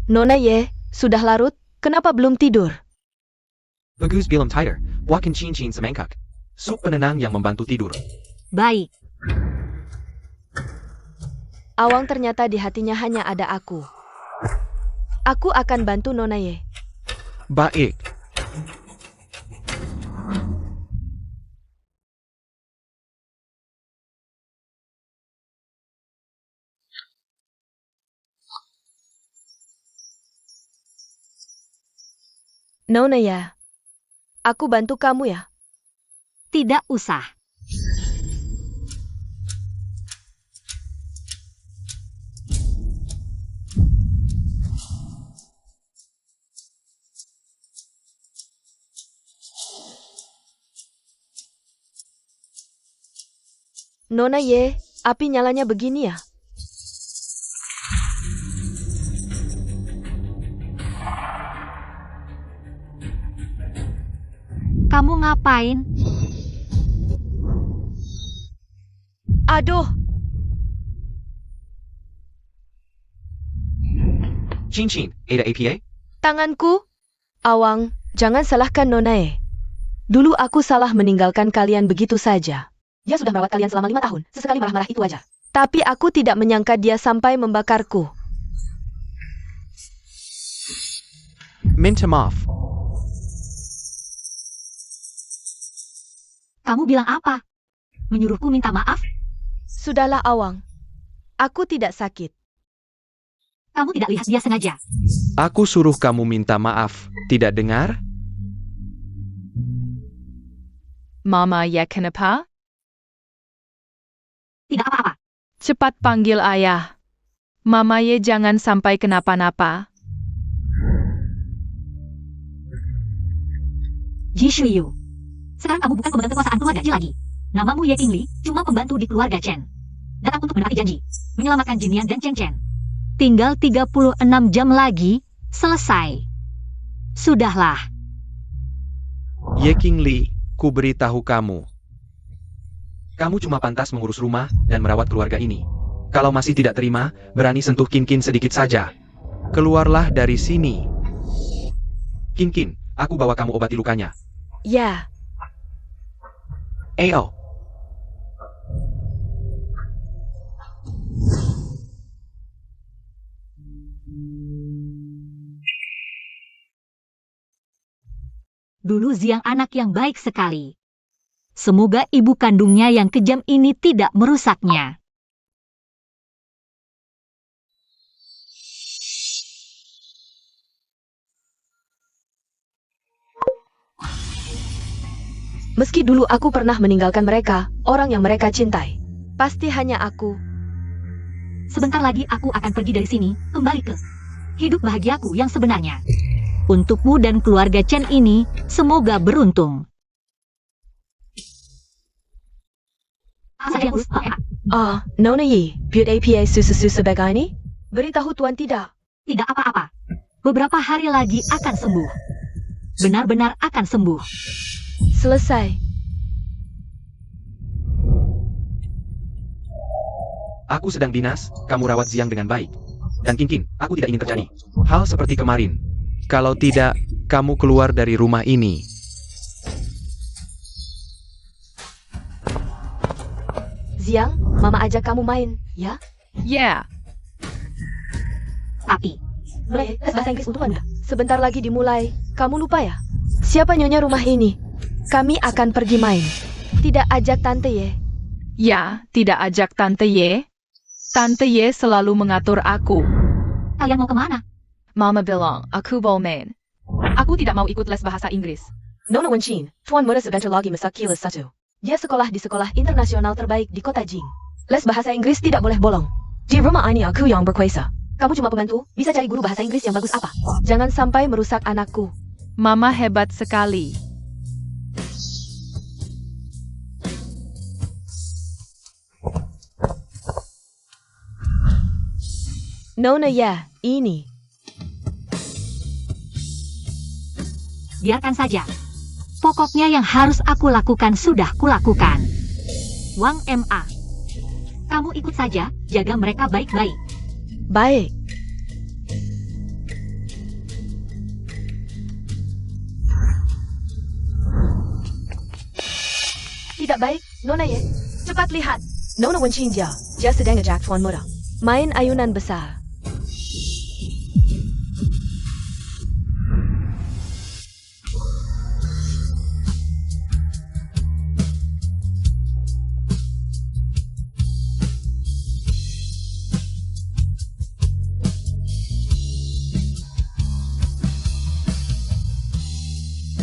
Nona Ye, sudah larut, kenapa belum tidur? Bagus belum tidur, buatkan cincin semangkuk. Sup penenang yang membantu tidur. Baik. Awang ternyata di hatinya hanya ada aku. Aku akan bantu Nona Ye. Baik. Nona ya, aku bantu kamu ya. Tidak usah. Nona Ye, api nyalanya begini ya? Kamu ngapain? Aduh, Cincin, ada APA? tanganku. Awang, jangan salahkan Nona Ye. Dulu aku salah meninggalkan kalian begitu saja. Dia sudah merawat kalian selama 5 tahun, sesekali marah-marah itu aja. Tapi aku tidak menyangka dia sampai membakarku. Minta maaf. Kamu bilang apa? Menyuruhku minta maaf? Sudahlah Awang, aku tidak sakit. Kamu tidak lihat dia sengaja. Aku suruh kamu minta maaf, tidak dengar? Mama ya kenapa? Tidak apa-apa. Cepat panggil ayah. Mama Ye jangan sampai kenapa-napa. Ji Shuyu. Sekarang kamu bukan pembantu kekuasaan keluarga Ji lagi. Namamu Ye Qingli, cuma pembantu di keluarga Chen. Datang untuk menepati janji. Menyelamatkan Jinian dan Chen Chen. Tinggal 36 jam lagi, selesai. Sudahlah. Ye Qingli, ku beritahu kamu. Kamu cuma pantas mengurus rumah dan merawat keluarga ini. Kalau masih tidak terima, berani sentuh Kinkin sedikit saja. Keluarlah dari sini. Kinkin, aku bawa kamu obati lukanya. Ya, Ayo. Dulu Ziang anak yang baik sekali. Semoga ibu kandungnya yang kejam ini tidak merusaknya. meski dulu aku pernah meninggalkan mereka, orang yang mereka cintai. Pasti hanya aku. Sebentar lagi aku akan pergi dari sini, kembali ke hidup bahagiaku yang sebenarnya. Untukmu dan keluarga Chen ini, semoga beruntung. Nona Ye, buat APA susah-susah begini? Beritahu Tuan tidak. Tidak apa-apa. Beberapa hari lagi akan sembuh. Benar-benar akan sembuh. Selesai. Aku sedang dinas, kamu rawat Ziang dengan baik. Dan Kinkin, aku tidak ingin terjadi hal seperti kemarin. Kalau tidak, kamu keluar dari rumah ini. Ziang, Mama ajak kamu main, ya? Yeah. Tapi, Les bahasa Inggris untuk Anda. Sebentar lagi dimulai. Kamu lupa ya? Siapa nyonya rumah ini? Kami akan pergi main. Tidak ajak Tante Ye. Ya, tidak ajak Tante Ye. Tante Ye selalu mengatur aku. kalian mau kemana? Mama bilang, aku mau main. Aku tidak mau ikut les bahasa Inggris. Nona Wenchin, Tuan Muda sebentar lagi masak kilas 1. Dia sekolah di sekolah internasional terbaik di kota Jing. Les bahasa Inggris tidak boleh bolong. Di rumah ini aku yang berkuasa. Kamu cuma pembantu, bisa cari guru bahasa Inggris yang bagus apa? Jangan sampai merusak anakku. Mama hebat sekali. Nona ya, ini. Biarkan saja. Pokoknya yang harus aku lakukan sudah kulakukan. Wang Ma. Kamu ikut saja, jaga mereka baik-baik. Baik. Tidak baik, Nona Ye. Cepat lihat. Nona Wenqin Jia sedang ngejak Tuan Muda. Main ayunan besar.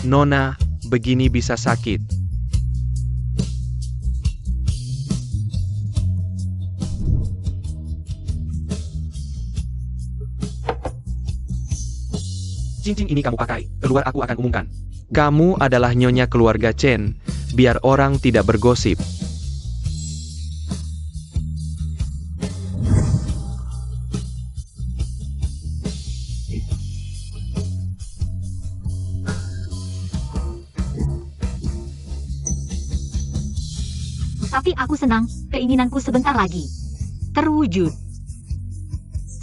Nona, begini bisa sakit. Cincin ini kamu pakai, keluar aku akan umumkan. Kamu adalah nyonya keluarga Chen, biar orang tidak bergosip. Tapi aku senang, keinginanku sebentar lagi terwujud.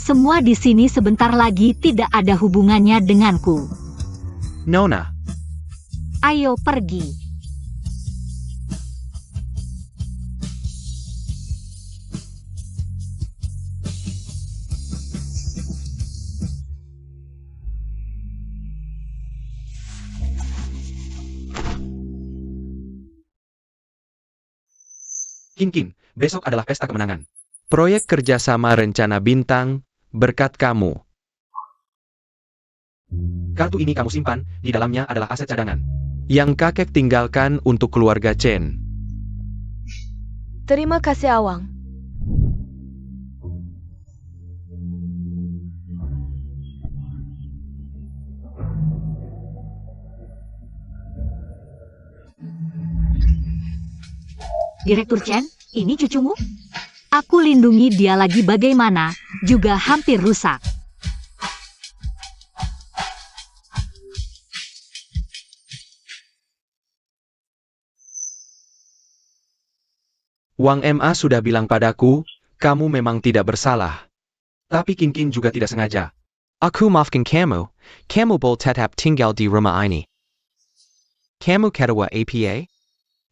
Semua di sini sebentar lagi tidak ada hubungannya denganku. Nona, Ayo pergi. Kin, besok adalah pesta kemenangan. Proyek kerjasama rencana bintang, berkat kamu. Kartu ini kamu simpan, di dalamnya adalah aset cadangan. Yang kakek tinggalkan untuk keluarga Chen. Terima kasih Awang. Direktur Chen, ini cucumu? Aku lindungi dia lagi bagaimana, juga hampir rusak. Wang Ma sudah bilang padaku, kamu memang tidak bersalah. Tapi Kin juga tidak sengaja. Aku maafkan kamu boleh tetap tinggal di rumah ini. Kamu ketua APA?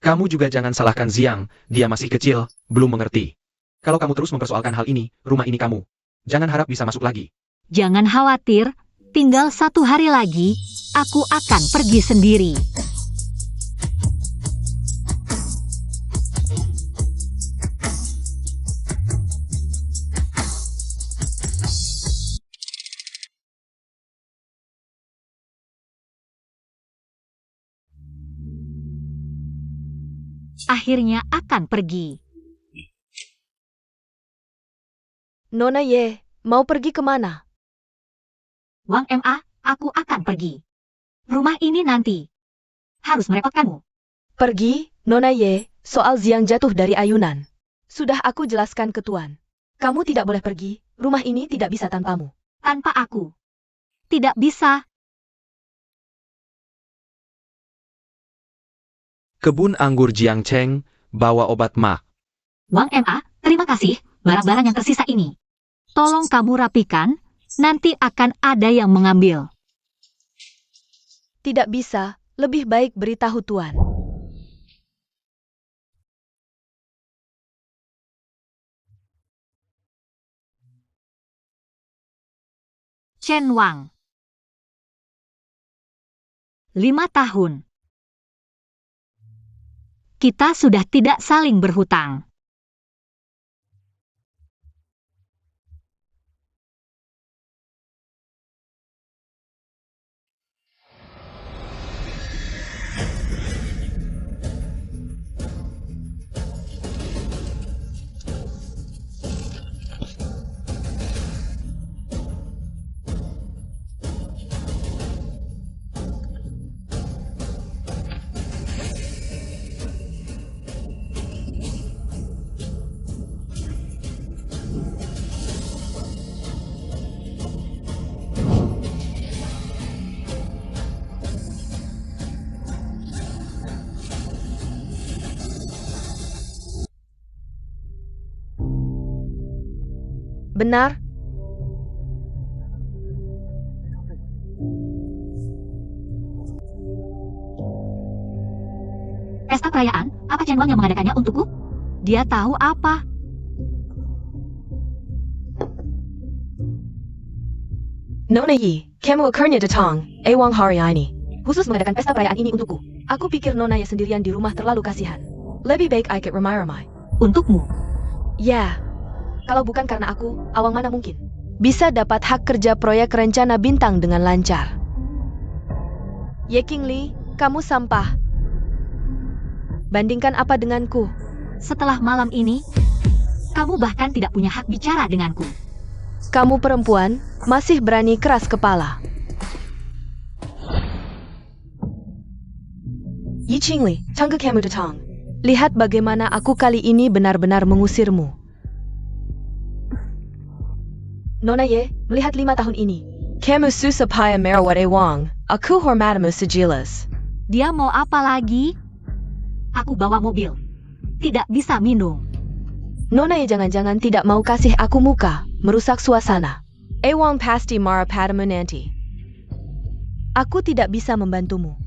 Kamu juga jangan salahkan Ziang, dia masih kecil, belum mengerti. Kalau kamu terus mempersoalkan hal ini, rumah ini kamu. Jangan harap bisa masuk lagi. Jangan khawatir, tinggal 1 hari lagi, aku akan pergi sendiri. Akhirnya akan pergi. Nona Ye, mau pergi kemana? Wang Ma, aku akan pergi. Rumah ini nanti harus merepotkanmu. Pergi, Nona Ye, soal Ziang jatuh dari ayunan. Sudah aku jelaskan ke Tuan. Kamu tidak boleh pergi, rumah ini tidak bisa tanpamu. Tanpa aku. Tidak bisa. Kebun anggur Jiang Cheng, bawa obat mak. Wang Ma, terima kasih, barang-barang yang tersisa ini. Tolong kamu rapikan, nanti akan ada yang mengambil. Tidak bisa, lebih baik beritahu Tuan. Chen Wang. 5 tahun. Kita sudah tidak saling berhutang. Benar? Pesta perayaan, apa Chen Wang yang mengadakannya untukku? Dia tahu apa? Nona Yi, kamu akhirnya datang, Ewang hari ini. Khusus mengadakan pesta perayaan ini untukku. Aku pikir Nona Ye sendirian di rumah terlalu kasihan. Lebih baik ikut ramai-ramai. Untukmu. Ya, kalau bukan karena aku, Awang mana mungkin bisa dapat hak kerja proyek rencana bintang dengan lancar. Ye Qingli, kamu sampah. Bandingkan apa denganku? Setelah malam ini, kamu bahkan tidak punya hak bicara denganku. Kamu perempuan, masih berani keras kepala. Yi Qingli, tangga kamu datang. Lihat bagaimana aku kali ini benar-benar mengusirmu. Nona Ye, melihat 5 tahun ini. Kamu susah payah merawat Ewang. Aku hormatmu sejelas. Dia mau apa lagi? Aku bawa mobil. Tidak bisa minum. Nona Ye jangan-jangan tidak mau kasih aku muka, merusak suasana. Ewang pasti marah padamu nanti. Aku tidak bisa membantumu.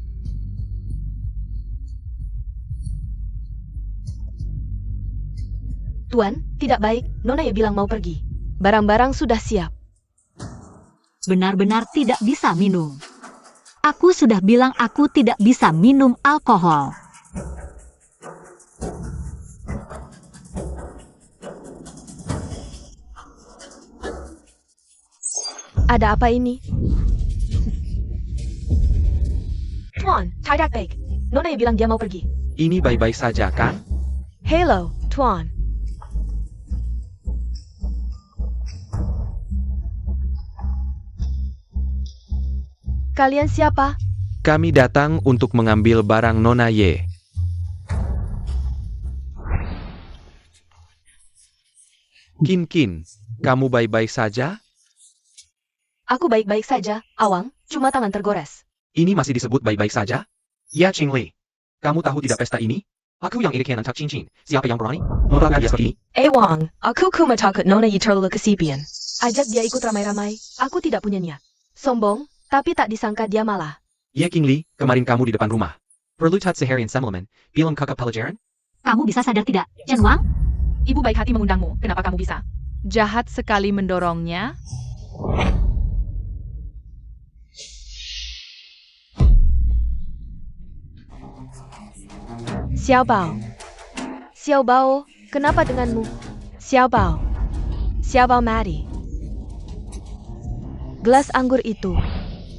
Tuan, tidak baik, Nona Ye bilang mau pergi. Barang-barang sudah siap. Benar-benar tidak bisa minum. Aku sudah bilang aku tidak bisa minum alkohol. Ada apa ini? Tuan, tidak baik. Nona Ye bilang dia mau pergi. Ini baik-baik saja, kan? Hello, Tuan. Kalian siapa? Kami datang untuk mengambil barang Nona Ye. Kin, kamu baik-baik saja? Aku baik-baik saja, Awang, cuma tangan tergores. Ini masih disebut baik-baik saja? Ya Qingli, kamu tahu tidak pesta ini? Aku yang iri antak cincin. Siapa yang berani? Nona dia seperti ini. Wang, aku cuma takut Nona Ye terlalu kesepian. Ajak dia ikut ramai-ramai, aku tidak punya niat. Sombong, tapi tak disangka dia malah. Ya Qingli, kemarin kamu di depan rumah. Perlu tat seharian semalaman, bilang kakak pelajaran? Kamu bisa sadar tidak, Chen Wang? Ibu baik hati mengundangmu, kenapa kamu bisa? Jahat sekali mendorongnya. Xiao Bao. Xiao Bao, kenapa denganmu? Xiao Bao. Xiao Bao mati. Gelas anggur itu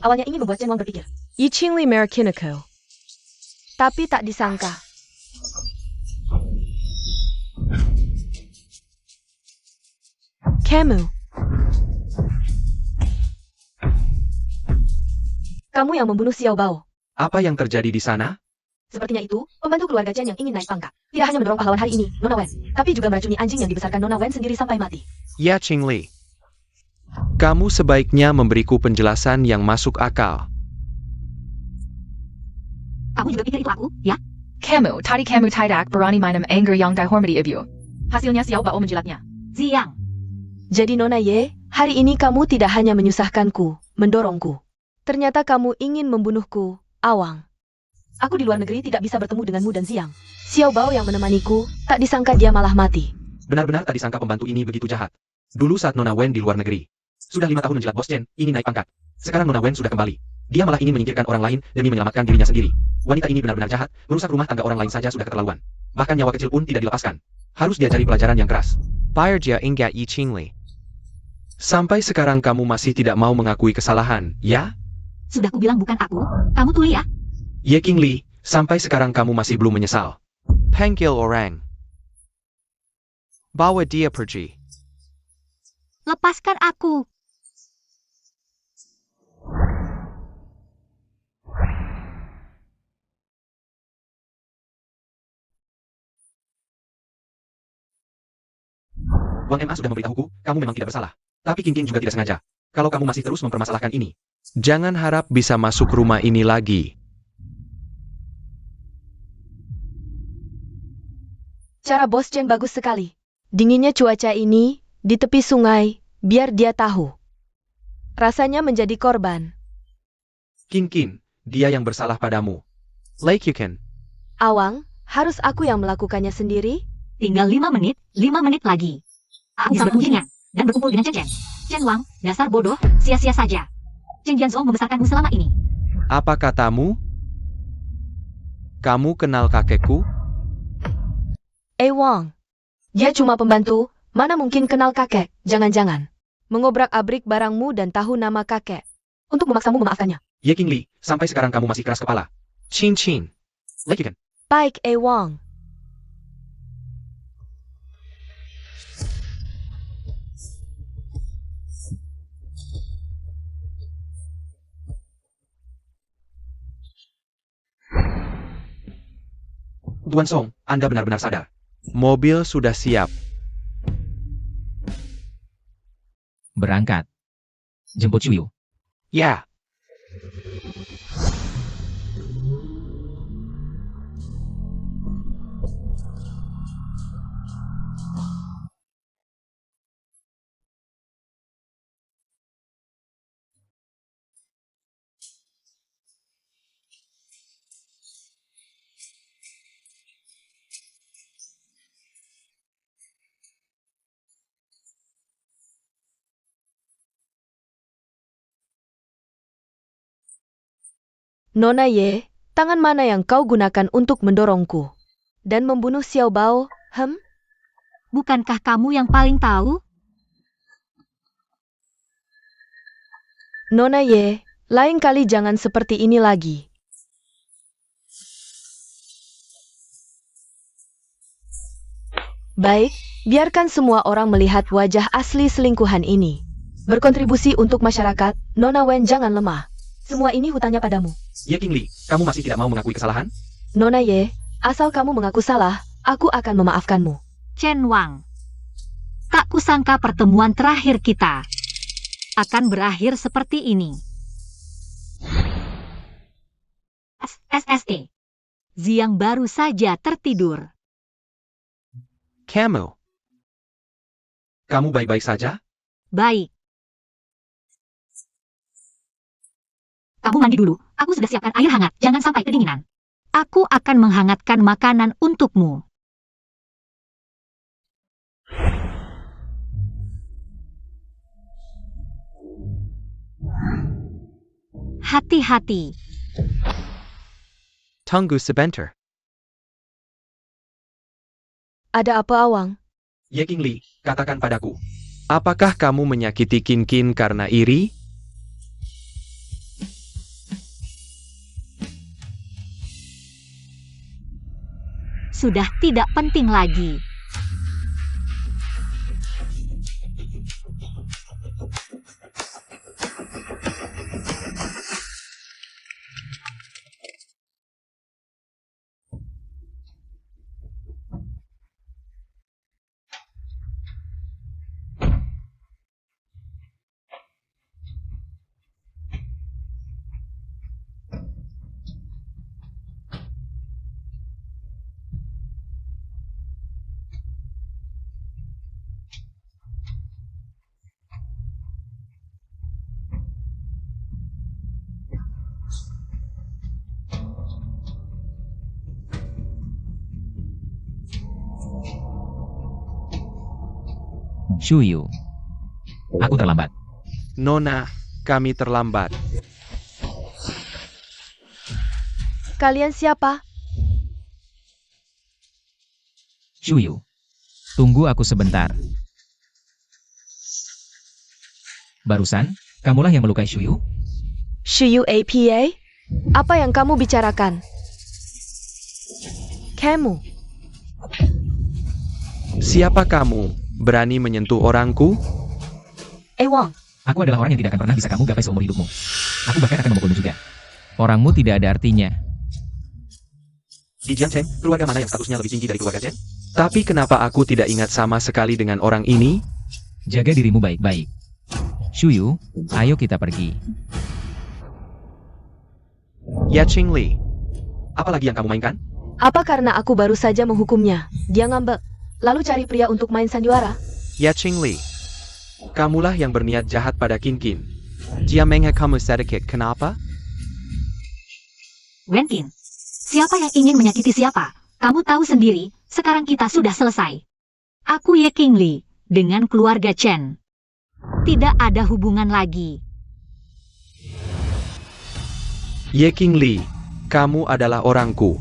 awalnya ingin membuat Chen Wang berpikir. Yi Qingli Merikinako. Tapi tak disangka. Kamu yang membunuh Xiao Bao. Apa yang terjadi di sana? Sepertinya itu, pembantu keluarga Chen yang ingin naik pangkat. Tidak hanya mendorong pahlawan hari ini, Nona Wen, tapi juga meracuni anjing yang dibesarkan Nona Wen sendiri sampai mati. Ya Qingli, kamu sebaiknya memberiku penjelasan yang masuk akal. Kamu juga pikir itu aku, ya? Tadi kamu tidak berani minum anger yang dihormati ibu. Hasilnya Xiao Bao menjilatnya. Ziang. Jadi Nona Ye, hari ini kamu tidak hanya menyusahkanku, mendorongku. Ternyata kamu ingin membunuhku, Awang. Aku di luar negeri tidak bisa bertemu denganmu dan Ziang. Xiao Bao yang menemaniku, tak disangka dia malah mati. Benar-benar tak disangka pembantu ini begitu jahat. Dulu saat Nona Wen di luar negeri. Sudah 5 tahun menjilat bos Chen, ini naik pangkat. Sekarang Nona Wen sudah kembali. Dia malah ingin menyingkirkan orang lain demi menyelamatkan dirinya sendiri. Wanita ini benar-benar jahat, merusak rumah tangga orang lain saja sudah keterlaluan. Bahkan nyawa kecil pun tidak dilepaskan. Harus diajari pelajaran yang keras. Bayar dia ingat Yi Qingli. Sampai sekarang kamu masih tidak mau mengakui kesalahan, ya? Sudah kubilang bukan aku, kamu tuli ya? Ye Qingli, sampai sekarang kamu masih belum menyesal. Panggil orang. Bawa dia pergi. Lepaskan aku. Wang Ma sudah memberitahuku, kamu memang tidak bersalah. Tapi Kin juga tidak sengaja. Kalau kamu masih terus mempermasalahkan ini, jangan harap bisa masuk rumah ini lagi. Cara bos Chen bagus sekali. Dinginnya cuaca ini, di tepi sungai, biar dia tahu. Rasanya menjadi korban. Kin, dia yang bersalah padamu. Lake Yukin. Awang, Harus aku yang melakukannya sendiri? Tinggal 5 menit lagi. Aku bisa bertemu Jinian dan berkumpul dengan Chen Chen. Chen Wang, dasar bodoh, sia-sia saja. Chen Jianzhou membesarkanmu selama ini. Apa katamu? Kamu kenal kakekku? Wang. Dia cuma pembantu, mana mungkin kenal kakek, jangan-jangan. Mengobrak-abrik barangmu dan tahu nama kakek. Untuk memaksamu memaafkannya. Ye Qingli, sampai sekarang kamu masih keras kepala. Chin Chin. Like kan? Baik, Wang. Tuan Song, Anda benar-benar sadar. Mobil sudah siap. Berangkat. Jemput Shuyu. Ya. Nona Ye, tangan mana yang kau gunakan untuk mendorongku? Dan membunuh Xiao Bao, Bukankah kamu yang paling tahu? Nona Ye, lain kali jangan seperti ini lagi. Baik, biarkan semua orang melihat wajah asli selingkuhan ini. Berkontribusi untuk masyarakat, Nona Wen jangan lemah. Semua ini hutangnya padamu. Ye Qingli, kamu masih tidak mau mengakui kesalahan? Nona Ye, asal kamu mengaku salah, aku akan memaafkanmu. Chen Wang. Tak kusangka pertemuan terakhir kita akan berakhir seperti ini. SSE. Ziang baru saja tertidur. Kamu. Kamu baik-baik saja? Baik. Kamu mandi dulu, aku sudah siapkan air hangat, jangan sampai kedinginan. Aku akan menghangatkan makanan untukmu. Hati-hati. Tunggu sebentar. Ada apa, Awang? Ye Qingli, katakan padaku. Apakah kamu menyakiti Kin Kin karena iri? Sudah tidak penting lagi. Shuyu. Aku terlambat. Nona, kami terlambat. Kalian siapa? Shuyu. Tunggu aku sebentar. Barusan, kamulah yang melukai Shuyu? Shuyu APA? Apa yang kamu bicarakan? Kamu. Siapa kamu? Berani menyentuh orangku? Wang. Aku adalah orang yang tidak akan pernah bisa kamu gapai seumur hidupmu. Aku bahkan akan memukulmu juga. Orangmu tidak ada artinya. Di Jiang Chen, keluarga mana yang statusnya lebih tinggi dari keluarga Chen? Tapi kenapa aku tidak ingat sama sekali dengan orang ini? Jaga dirimu baik-baik. Shuyu, ayo kita pergi. Ya Qingli. Apa lagi yang kamu mainkan? Apa karena aku baru saja menghukumnya? Dia ngambek. Lalu cari pria untuk main sandiwara? Ya Qingli. Kamulah yang berniat jahat pada Kin Kin. Dia menghina kamu sedikit, kenapa? Wenqin. Siapa yang ingin menyakiti siapa? Kamu tahu sendiri, sekarang kita sudah selesai. Aku Ye Qingli, dengan keluarga Chen. Tidak ada hubungan lagi. Ye Qingli, kamu adalah orangku.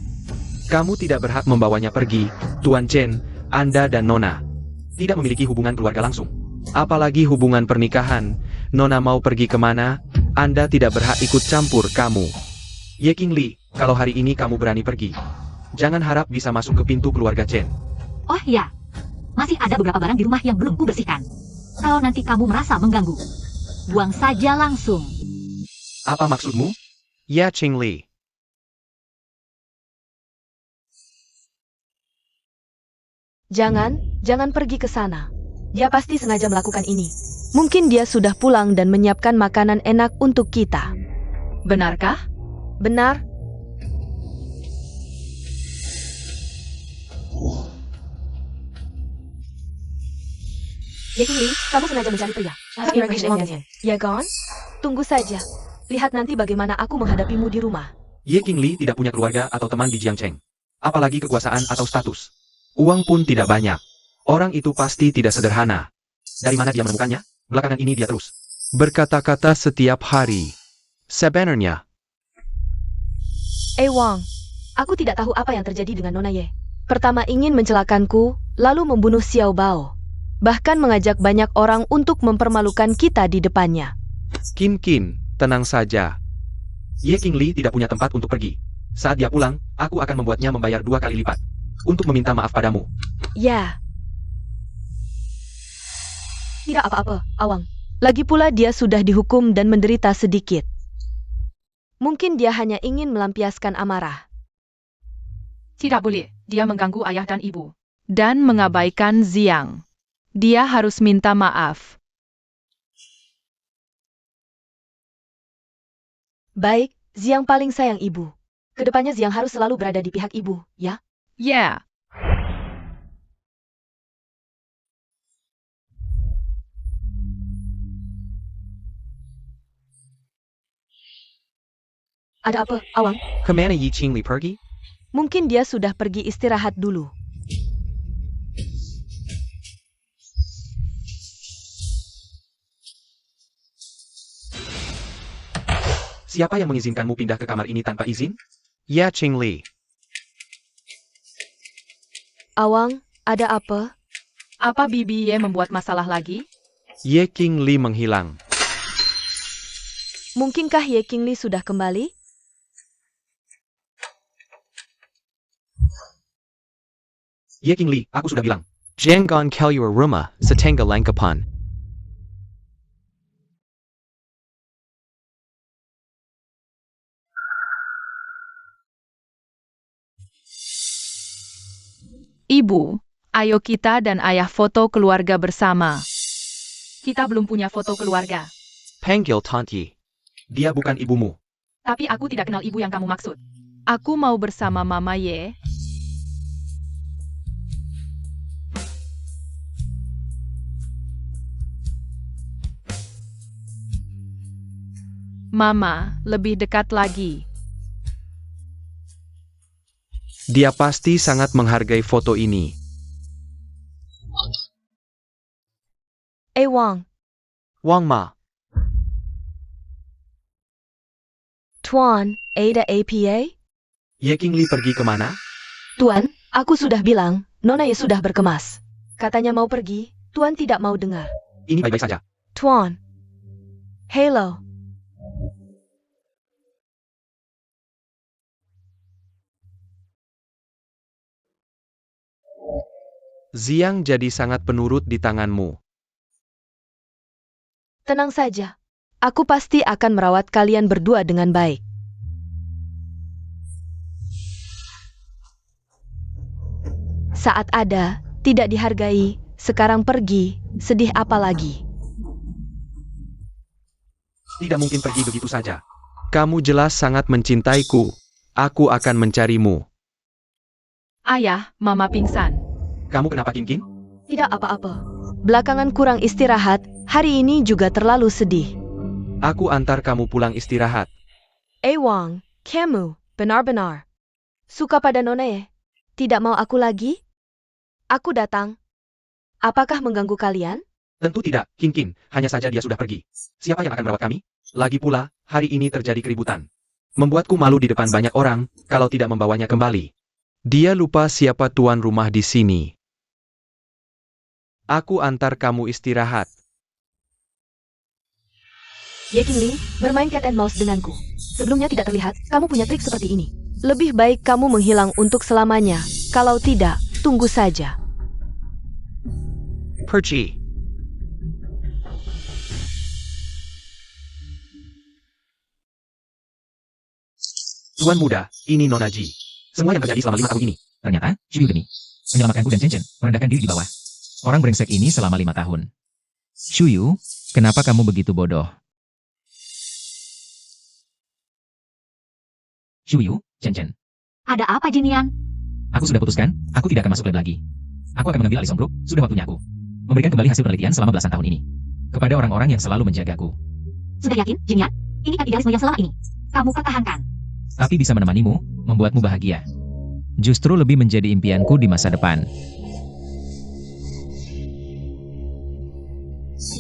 Kamu tidak berhak membawanya pergi, Tuan Chen, Anda dan Nona. Tidak memiliki hubungan keluarga langsung. Apalagi hubungan pernikahan. Nona mau pergi kemana, Anda tidak berhak ikut campur kamu. Ye Qingli, kalau hari ini kamu berani pergi, jangan harap bisa masuk ke pintu keluarga Chen. Oh ya, masih ada beberapa barang di rumah yang belum kubersihkan. Kalau nanti kamu merasa mengganggu, buang saja langsung. Apa maksudmu? Ya Qingli. Jangan pergi ke sana. Dia pasti sengaja melakukan ini. Mungkin dia sudah pulang dan menyiapkan makanan enak untuk kita. Benarkah? Benar? Ye Qingli, kamu sengaja mencari pria. Ya Gon? Tunggu saja. Lihat nanti bagaimana aku menghadapimu di rumah. Ye Qingli tidak punya keluarga atau teman di Jiangcheng. Apalagi kekuasaan atau status. Uang pun tidak banyak. Orang itu pasti tidak sederhana. Dari mana dia menemukannya? Belakangan ini dia terus Berkata-kata setiap hari. Sebenarnya, Wang, aku tidak tahu apa yang terjadi dengan Nona Ye. Pertama ingin mencelakanku, lalu membunuh Xiao Bao. Bahkan mengajak banyak orang untuk mempermalukan kita di depannya. Qin, tenang saja. Ye Qingli tidak punya tempat untuk pergi. Saat dia pulang, aku akan membuatnya membayar 2 kali lipat. Untuk meminta maaf padamu. Ya. Tidak apa-apa, Awang. Lagi pula dia sudah dihukum dan menderita sedikit. Mungkin dia hanya ingin melampiaskan amarah. Tidak boleh, dia mengganggu ayah dan ibu. Dan mengabaikan Ziang. Dia harus minta maaf. Baik, Ziang paling sayang ibu. Kedepannya Ziang harus selalu berada di pihak ibu, ya? Ya. Ada apa, Awang? kemana Ye Qingli pergi? Mungkin dia sudah pergi istirahat dulu. Siapa yang mengizinkanmu pindah ke kamar ini tanpa izin? Ya Qingli. Awang, ada apa? Apa Bibi Ye membuat masalah lagi? Ye Qingli menghilang. Mungkinkah Ye Qingli sudah kembali? Ye Qingli, aku sudah bilang. Jangan keluar rumah, setengah langkapan. Ibu, ayo kita dan ayah foto keluarga bersama. Kita belum punya foto keluarga. Panggil Tanti. Dia bukan ibumu. Tapi aku tidak kenal ibu yang kamu maksud. Aku mau bersama Mama Ye. Mama, lebih dekat lagi. Dia pasti sangat menghargai foto ini. Wang, Wang Ma. Tuan, Ada APA? Ye Qingli pergi kemana? Tuan, aku sudah bilang, Nona Ye sudah berkemas. Katanya mau pergi, Tuan tidak mau dengar. Ini baik-baik saja. Tuan. Hello. Ziang jadi sangat penurut di tanganmu. Tenang saja. Aku pasti akan merawat kalian berdua dengan baik. Saat ada, tidak dihargai, sekarang pergi, sedih apa lagi? Tidak mungkin pergi begitu saja. Kamu jelas sangat mencintaiku. Aku akan mencarimu. Ayah, Mama pingsan. Kamu kenapa, Qin? Tidak apa-apa. Belakangan kurang istirahat, hari ini juga terlalu sedih. Aku antar kamu pulang istirahat. Wang, kamu, benar-benar suka pada Nona Ye? Tidak mau aku lagi? Aku datang. Apakah mengganggu kalian? Tentu tidak, Kin. Hanya saja dia sudah pergi. Siapa yang akan merawat kami? Lagi pula, hari ini terjadi keributan. Membuatku malu di depan banyak orang, kalau tidak membawanya kembali. Dia lupa siapa tuan rumah di sini. Aku antar kamu istirahat. Ye Qingli, bermain cat and mouse denganku. Sebelumnya tidak terlihat, kamu punya trik seperti ini. Lebih baik kamu menghilang untuk selamanya. Kalau tidak, tunggu saja. Pergi. Tuan muda, ini Nona Ji. Semua yang terjadi selama 5 tahun ini. Ternyata, Shuyu demi menyelamatkanku dan Chen Chen, merendahkan diri di bawah. Orang brengsek ini selama 5 tahun. Shuyu, kenapa kamu begitu bodoh? Shuyu, Chen Chen. Ada apa, Jinian? Aku sudah putuskan, aku tidak akan masuk lab lagi. Aku akan mengambil alih Song Group, sudah waktunya aku. Memberikan kembali hasil penelitian selama belasan tahun ini. Kepada orang-orang yang selalu menjagaku. Sudah yakin, Jinian? Ini kan idealisme yang selama ini kamu pertahankan. Tapi bisa menemanimu, membuatmu bahagia. Justru lebih menjadi impianku di masa depan.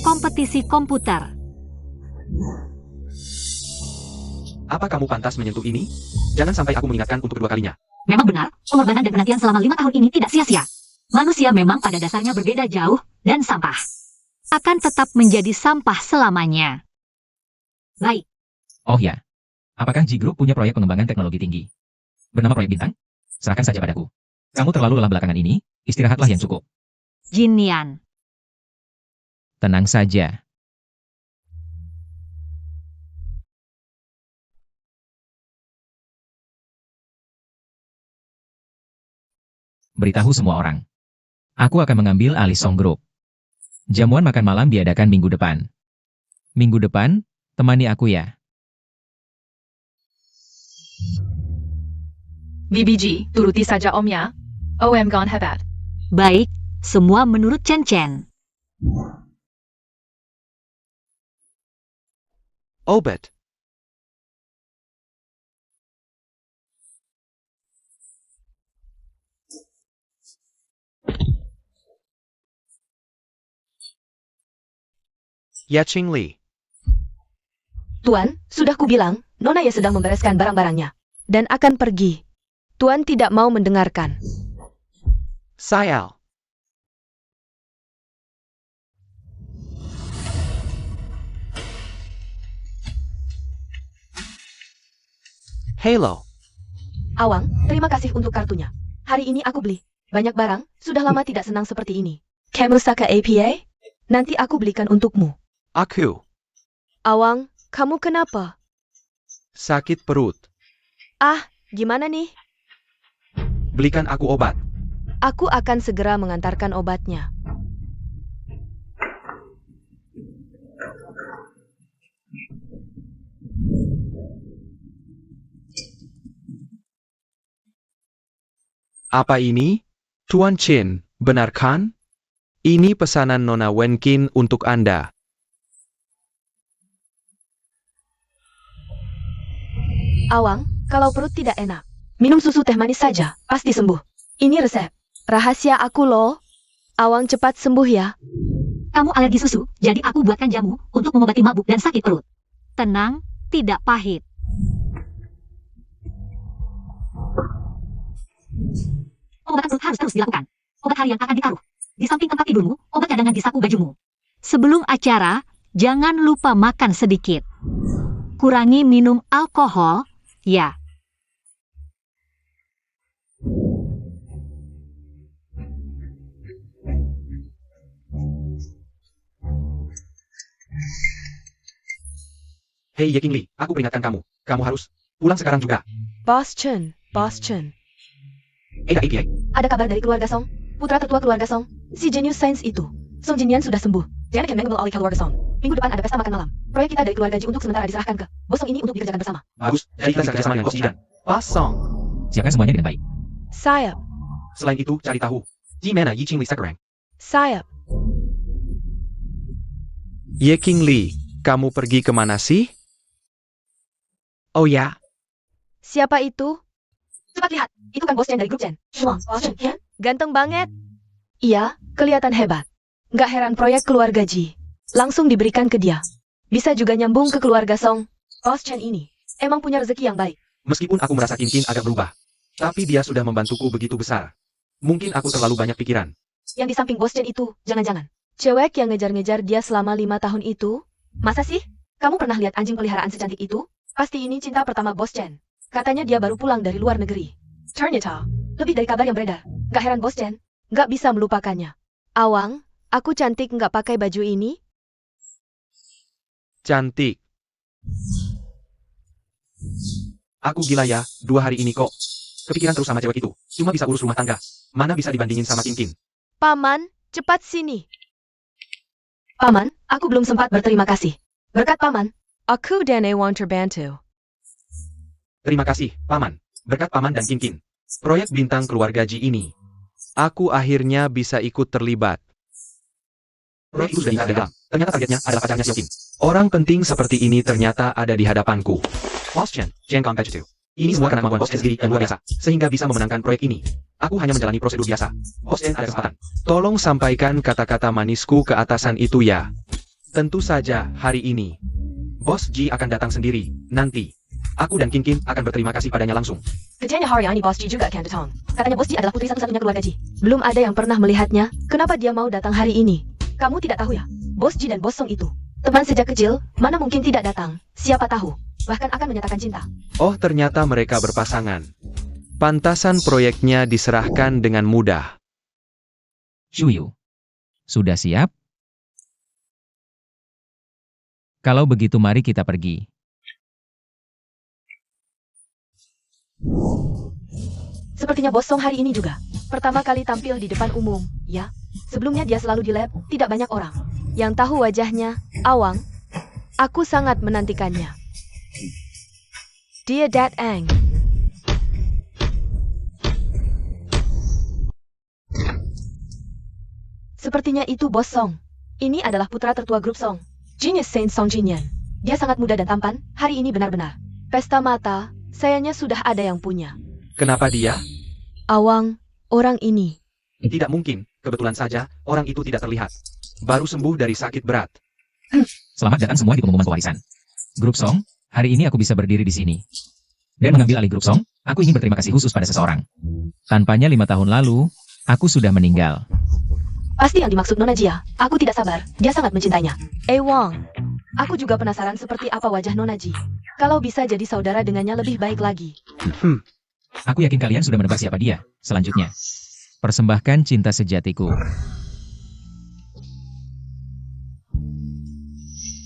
Kompetisi komputer. Apa kamu pantas menyentuh ini? Jangan sampai aku mengingatkan untuk kedua kalinya. Memang benar, pengorbanan dan penantian selama 5 tahun ini tidak sia-sia. Manusia memang pada dasarnya berbeda jauh, dan sampah akan tetap menjadi sampah selamanya. Baik, Oh ya, apakah G Group punya proyek pengembangan teknologi tinggi? Bernama proyek bintang? Serahkan saja padaku. Kamu terlalu lelah belakangan ini, istirahatlah yang cukup. Jinian. Tenang saja. Beritahu semua orang. Aku akan mengambil alih Song Group. Jamuan makan malam diadakan minggu depan. Minggu depan, temani aku ya. BBG, turuti saja Om ya. OM gone hebat. Baik, semua menurut Chen Chen. Obat. Ya Qingli. Tuan, sudah kubilang, Nona Ye sedang membereskan barang-barangnya. Dan akan pergi. Tuan tidak mau mendengarkan. Sayal. Halo. Awang, terima kasih untuk kartunya. Hari ini aku beli. Banyak barang, sudah lama tidak senang seperti ini. Kemusaka APA? Nanti aku belikan untukmu. Aku. Awang, kamu kenapa? Sakit perut. Ah, gimana nih? Belikan aku obat. Aku akan segera mengantarkan obatnya. Apa ini? Tuan Chin, benar kan? Ini pesanan Nona Wenkin untuk Anda. Awang, kalau perut tidak enak, minum susu teh manis saja, pasti sembuh. Ini resep. Rahasia aku loh. Awang cepat sembuh ya. Kamu alergi susu, jadi aku buatkan jamu untuk mengobati mabuk dan sakit perut. Tenang, tidak pahit. Pengobatan perut harus terus dilakukan. Obat harian akan ditaruh di samping tempat tidurmu, obat cadangan di saku bajumu. Sebelum acara, jangan lupa makan sedikit. Kurangi minum alkohol, ya. Hei Ye Qingli, aku peringatkan kamu. Kamu harus pulang sekarang juga. Boss Chen, Boss Chen. APA. Ada kabar dari keluarga Song? Putra tertua keluarga Song? Si jenius sains itu. Song Jinian sudah sembuh. Jangan mengambil oleh keluarga Song. Minggu depan ada pesta makan malam. Proyek kita dari keluarga Ji untuk sementara diserahkan ke Bos Song ini untuk dikerjakan bersama. Bagus, jadi kita bisa kerjasama dengan Bos Ji dan Bos Song. Siapkan semuanya dengan baik. Sayap, Selain itu, cari tahu. Gimana Yi Qingli sekarang? sayap. Ye Qingli, kamu pergi kemana sih? Oh ya, Siapa itu? Cepat lihat, itu kan bos Chen dari grup Chen. Wah, bos Chen, ya? Ganteng banget. Iya, kelihatan hebat. Nggak heran proyek keluarga Ji langsung diberikan ke dia. Bisa juga nyambung ke keluarga Song. Bos Chen ini emang punya rezeki yang baik. Meskipun aku merasa Kinkin agak berubah, tapi dia sudah membantuku begitu besar. Mungkin aku terlalu banyak pikiran. Yang di samping bos Chen itu, jangan-jangan cewek yang ngejar-ngejar dia selama 5 tahun itu? Masa sih? Kamu pernah lihat anjing peliharaan secantik itu? Pasti ini cinta pertama bos Chen. Katanya dia baru pulang dari luar negeri. Ternyata, lebih dari kabar yang beredar. Nggak heran bos Chen nggak bisa melupakannya. Awang, aku cantik nggak pakai baju ini? Cantik. Aku gila ya, 2 hari ini kok. Kepikiran terus sama cewek itu. Cuma bisa urus rumah tangga. Mana bisa dibandingin sama Kinkin. Paman, cepat sini. Paman, aku belum sempat berterima kasih. Berkat paman, Aku dan Ewang terbantu. Terima kasih, Paman. Berkat Paman dan Kinkin. Proyek bintang keluarga Ji ini. Aku akhirnya bisa ikut terlibat. Proyek itu sudah diikat gagal. Ternyata targetnya adalah pacarnya Xiaoqing. Orang penting seperti ini ternyata ada di hadapanku. Boss Chen competitive. Ini semua karena kemampuan Boss Chen sendiri yang luar biasa, sehingga bisa memenangkan proyek ini. Aku hanya menjalani prosedur biasa. Boss Chen ada kesempatan. Tolong sampaikan kata-kata manisku ke atasan itu ya. Tentu saja hari ini. Bos Ji akan datang sendiri, nanti. Aku dan Kinkin akan berterima kasih padanya langsung. kerjanya hari ini bos Ji juga kan datang. Katanya bos Ji adalah putri satu-satunya keluarga Ji. Belum ada yang pernah melihatnya, kenapa dia mau datang hari ini? Kamu tidak tahu ya? Bos Ji dan Bos Song itu teman sejak kecil, mana mungkin tidak datang? Siapa tahu, bahkan akan menyatakan cinta. Oh, ternyata mereka berpasangan. Pantasan proyeknya diserahkan dengan mudah. Shuyu. Sudah siap? Kalau begitu mari kita pergi. Sepertinya Bos Song hari ini juga pertama kali tampil di depan umum, ya. Sebelumnya dia selalu di lab, tidak banyak orang yang tahu wajahnya. Awang, aku sangat menantikannya. Dia datang. Sepertinya itu Bos Song. Ini adalah putra tertua grup Song. Genius Saint Song Jinyan. Dia sangat muda dan tampan, hari ini benar-benar pesta mata, sayangnya sudah ada yang punya. Kenapa dia? Awang, orang ini. Tidak mungkin, kebetulan saja, orang itu tidak terlihat. Baru sembuh dari sakit berat. Selamat datang semua di pengumuman pewarisan. Grup Song, hari ini aku bisa berdiri di sini. Dan mengambil alih grup Song, aku ingin berterima kasih khusus pada seseorang. Tanpanya 5 tahun lalu, aku sudah meninggal. Pasti yang dimaksud Nona Jia. Aku tidak sabar, dia sangat mencintainya. Wang, aku juga penasaran seperti apa wajah Nona Ji. Kalau bisa jadi saudara dengannya lebih baik lagi. Aku yakin kalian sudah menebak siapa dia. Selanjutnya, persembahkan cinta sejatiku.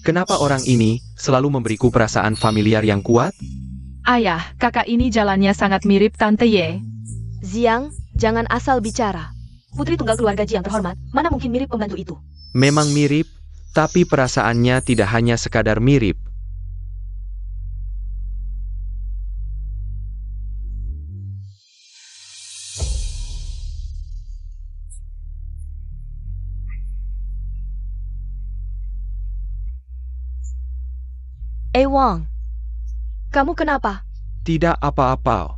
Kenapa orang ini selalu memberiku perasaan familiar yang kuat? Ayah, kakak ini jalannya sangat mirip Tante Ye. Ziang, jangan asal bicara. Putri tunggal keluarga Ji yang terhormat, mana mungkin mirip pembantu itu? Memang mirip, tapi perasaannya tidak hanya sekadar mirip. Wang, kamu kenapa? Tidak apa-apa.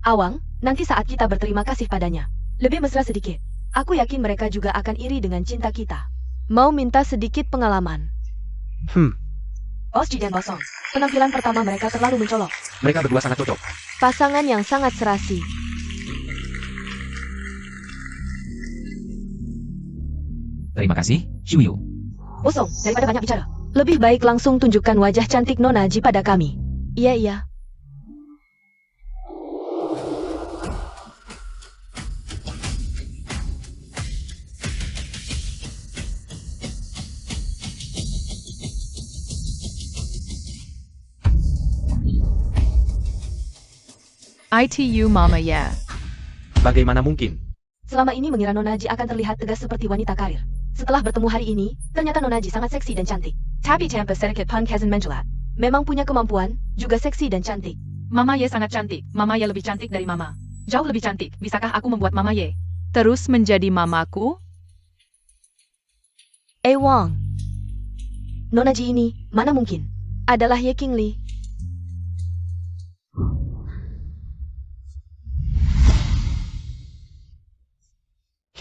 Awang, nanti saat kita berterima kasih padanya, lebih mesra sedikit. Aku yakin mereka juga akan iri dengan cinta kita. Mau minta sedikit pengalaman. Bos Ji dan Bos Song, penampilan pertama mereka terlalu mencolok. Mereka berdua sangat cocok. Pasangan yang sangat serasi. Terima kasih, Shuyu. Bos Song, daripada banyak bicara, lebih baik langsung tunjukkan wajah cantik Nona Ji pada kami. Iya. ITU Mama Ye. Bagaimana mungkin? Selama ini mengira Nona Ji akan terlihat tegas seperti wanita karir. Setelah bertemu hari ini, ternyata Nona Ji sangat seksi dan cantik. Tapi tanpa sedikit pangkasan menjelat. Memang punya kemampuan, juga seksi dan cantik. Mama Ye sangat cantik. Mama Ye lebih cantik dari Mama. Jauh lebih cantik. Bisakah aku membuat Mama Ye terus menjadi mamaku? Wang, Nona Ji ini, mana mungkin, adalah Ye Qingli.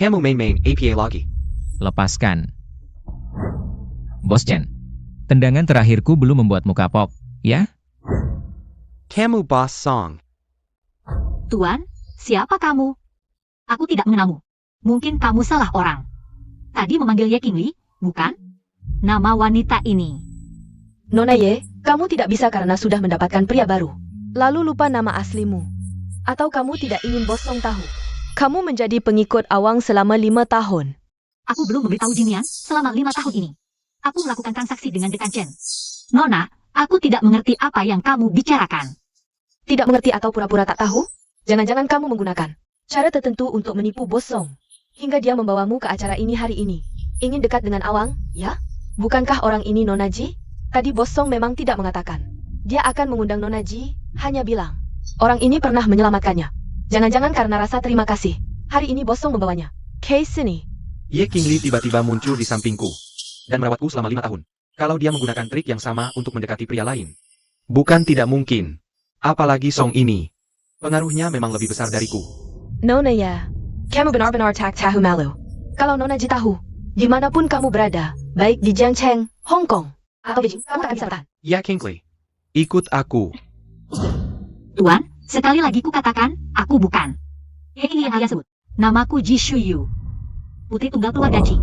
Kamu main-main APA lagi. Lepaskan. Bos Chen. Tendangan terakhirku belum membuatmu kapok, ya? Kamu Boss Song. Tuan, siapa kamu? Aku tidak mengenalmu. Mungkin kamu salah orang. Tadi memanggil Ye Qingli, bukan? Nama wanita ini. Nona Ye, kamu tidak bisa karena sudah mendapatkan pria baru. Lalu lupa nama aslimu. Atau kamu tidak ingin Bos Song tahu? Kamu menjadi pengikut Awang selama 5 tahun. Aku belum memberitahu Jinian selama 5 tahun ini. Aku melakukan transaksi dengan Dekan Chen. Nona, aku tidak mengerti apa yang kamu bicarakan. Tidak mengerti atau pura-pura tak tahu? Jangan-jangan kamu menggunakan cara tertentu untuk menipu Bos Song. Hingga dia membawamu ke acara ini hari ini. Ingin dekat dengan Awang, ya? Bukankah orang ini Nona Ji? Tadi Bos Song memang tidak mengatakan. Dia akan mengundang Nona Ji, hanya bilang. Orang ini pernah menyelamatkannya. Jangan-jangan karena rasa terima kasih. Hari ini Bos Song membawanya. Case ini. Ye Qingli tiba-tiba muncul di sampingku. Dan merawatku selama 5 tahun. Kalau dia menggunakan trik yang sama untuk mendekati pria lain. Bukan tidak mungkin. Apalagi Song ini. Pengaruhnya memang lebih besar dariku. Nona ya. Kamu benar-benar tak tahu malu. Kalau Nona Ji tahu, dimanapun kamu berada, baik di Jiangcheng, Hong Kong, atau Beijing, kamu akan bisa bertahan. Ya Qingli. Ikut aku. Tuan, sekali lagi kukatakan, aku bukan. Ini yang kalian sebut. Namaku Ji Shuyu. Putri tunggal keluarga Ji.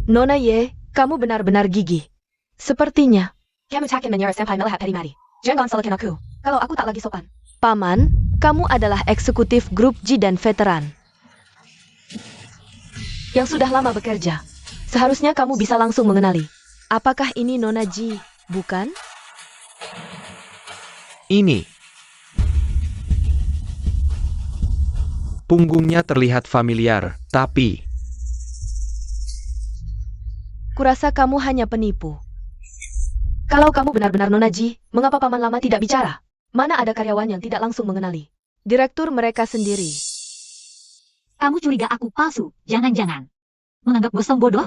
Nona Ye, kamu benar-benar gigih. Sepertinya. Kamu tak akan menyerah sampai melihat hari mari. Jangan selakin aku. Kalau aku tak lagi sopan. Paman, kamu adalah eksekutif grup Ji dan veteran. Yang sudah lama bekerja. Seharusnya kamu bisa langsung mengenali. Apakah ini Nona Ji, bukan? Ini. Punggungnya terlihat familiar, tapi... Kurasa kamu hanya penipu. Kalau kamu benar-benar Nona Ji, mengapa paman lama tidak bicara? Mana ada karyawan yang tidak langsung mengenali? Direktur mereka sendiri. Kamu curiga aku palsu, jangan-jangan. Menganggap Bos Song bodoh?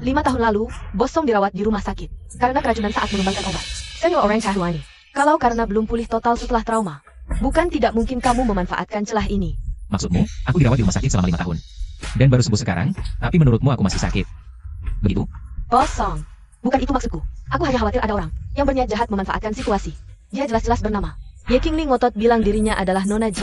5 tahun lalu, Bos Song dirawat di rumah sakit. Karena keracunan saat mengembangkan obat. Senior orang Tahuani. Kalau karena belum pulih total setelah trauma. Bukan tidak mungkin kamu memanfaatkan celah ini. Maksudmu, aku dirawat di rumah sakit selama 5 tahun. Dan baru sembuh sekarang, tapi menurutmu aku masih sakit. Begitu? Bos Song. Bukan itu maksudku. Aku hanya khawatir ada orang yang berniat jahat memanfaatkan situasi. Dia jelas-jelas bernama Ye Qingli ngotot bilang dirinya adalah Nona Ji.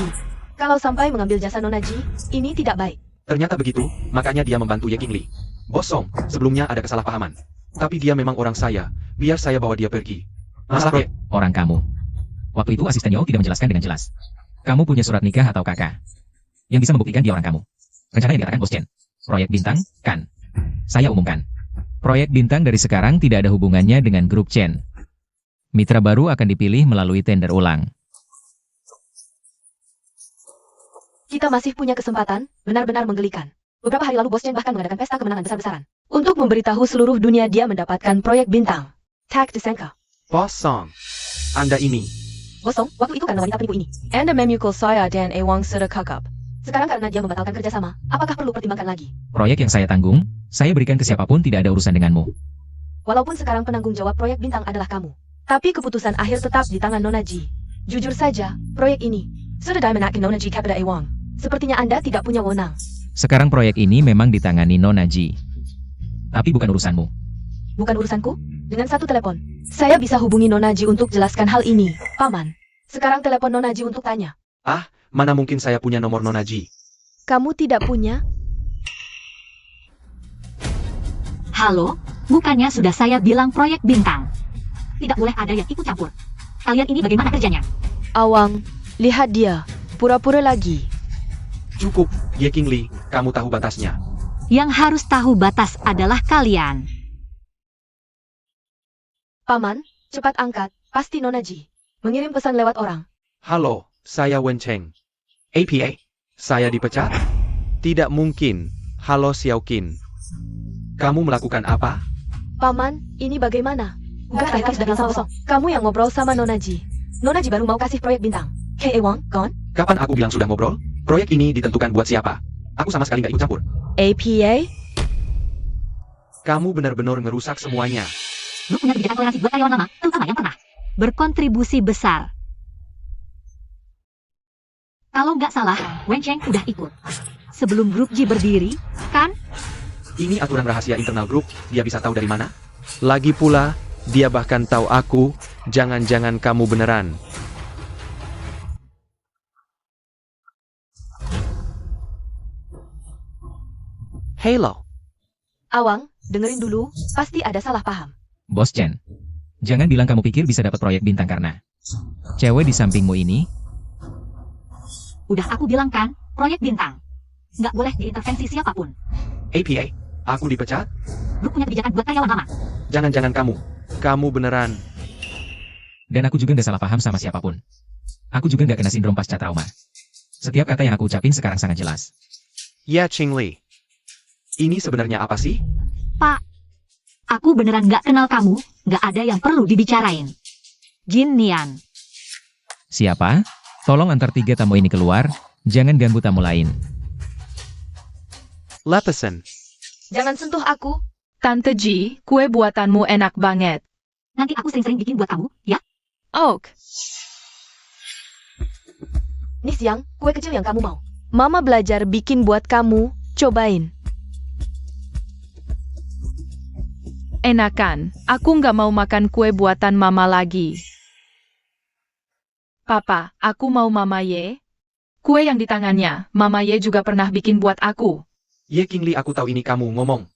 Kalau sampai mengambil jasa Nona Ji, ini tidak baik. Ternyata begitu, makanya dia membantu Ye Qingli. Bos Song, sebelumnya ada kesalahpahaman. Tapi dia memang orang saya, biar saya bawa dia pergi. Masalah proyek. Orang kamu. Waktu itu asisten Yo tidak menjelaskan dengan jelas. Kamu punya surat nikah atau kakak? Yang bisa membuktikan dia orang kamu. Rencana yang dikatakan Bos Chen. Proyek bintang, kan? Saya umumkan. Proyek bintang dari sekarang tidak ada hubungannya dengan grup Chen. Mitra baru akan dipilih melalui tender ulang. Kita masih punya kesempatan, benar-benar menggelikan. Beberapa hari lalu Bos Chen bahkan mengadakan pesta kemenangan besar-besaran. Untuk memberitahu seluruh dunia dia mendapatkan proyek bintang. Tak disangka. Bos Song, Anda ini. Bos Song, waktu itu karena wanita penipu ini. Anda memukul saya dan Ewang sudah kakap. Sekarang karena dia membatalkan kerjasama, apakah perlu pertimbangkan lagi? Proyek yang saya tanggung, saya berikan ke siapapun tidak ada urusan denganmu. Walaupun sekarang penanggung jawab proyek bintang adalah kamu. Tapi keputusan akhir tetap di tangan Nona Ji. Jujur saja, proyek ini sudah dimenangkan Nona Ji kepada Ewang. Sepertinya Anda tidak punya wewenang. Sekarang proyek ini memang ditangani Nona Ji. Tapi bukan urusanmu. Bukan urusanku? Dengan satu telepon, saya bisa hubungi Nona Ji untuk jelaskan hal ini, Paman. Sekarang telepon Nona Ji untuk tanya. Mana mungkin saya punya nomor Nona Ji? Kamu tidak punya? Halo, bukannya sudah saya bilang proyek bintang. Tidak boleh ada yang ikut campur. Kalian ini bagaimana kerjanya? Awang, lihat dia. Pura-pura lagi. Cukup, Ye Qingli, kamu tahu batasnya. Yang harus tahu batas adalah kalian. Paman, cepat angkat. Pasti Nona Ji mengirim pesan lewat orang. Halo, saya Wen Cheng. APA? Saya dipecat? Tidak mungkin. Halo Xiaoqin. Kamu melakukan apa? Paman, ini bagaimana? Bukan kamu sudah bilang sama Bos Song. Kamu yang ngobrol sama Nona Ji. Nona Ji baru mau kasih proyek bintang. Hey Ewang, gone? Kapan aku bilang sudah ngobrol? Proyek ini ditentukan buat siapa? Aku sama sekali nggak ikut campur. APA? Kamu benar-benar ngerusak semuanya. Lu punya kebijakan toleransi buat karyawan lama, terutama yang pernah berkontribusi besar. Kalau nggak salah, Wen Cheng udah ikut. sebelum grup G berdiri, kan? Ini aturan rahasia internal grup, dia bisa tahu dari mana? Lagi pula, dia bahkan tahu aku, jangan-jangan kamu beneran. Halo. Awang, dengerin dulu, pasti ada salah paham. Bos Chen, jangan bilang kamu pikir bisa dapat proyek bintang karena cewek di sampingmu ini. Udah aku bilang kan, proyek bintang. Nggak boleh diintervensi siapapun. APA, aku dipecat? Grup punya kebijakan buat karyawan lama. Jangan-jangan kamu. Kamu beneran. Dan aku juga nggak salah paham sama siapapun. Aku juga nggak kena sindrom pasca trauma. Setiap kata yang aku ucapin sekarang sangat jelas. Ya, Qingli. Ini sebenarnya apa sih? Pak, aku beneran nggak kenal kamu, nggak ada yang perlu dibicarain. Jin Nian. Siapa? Tolong antar 3 tamu ini keluar, jangan ganggu tamu lain. Lepesan. Jangan sentuh aku. Tante Ji, kue buatanmu enak banget. Nanti aku sering-sering bikin buat kamu, ya? Oak. Nih siang, kue kecil yang kamu mau. Mama belajar bikin buat kamu, cobain. Enakan, aku nggak mau makan kue buatan Mama lagi. Papa, aku mau Mama Ye. Kue yang di tangannya, Mama Ye juga pernah bikin buat aku. Ye Qingli, aku tahu ini kamu ngomong.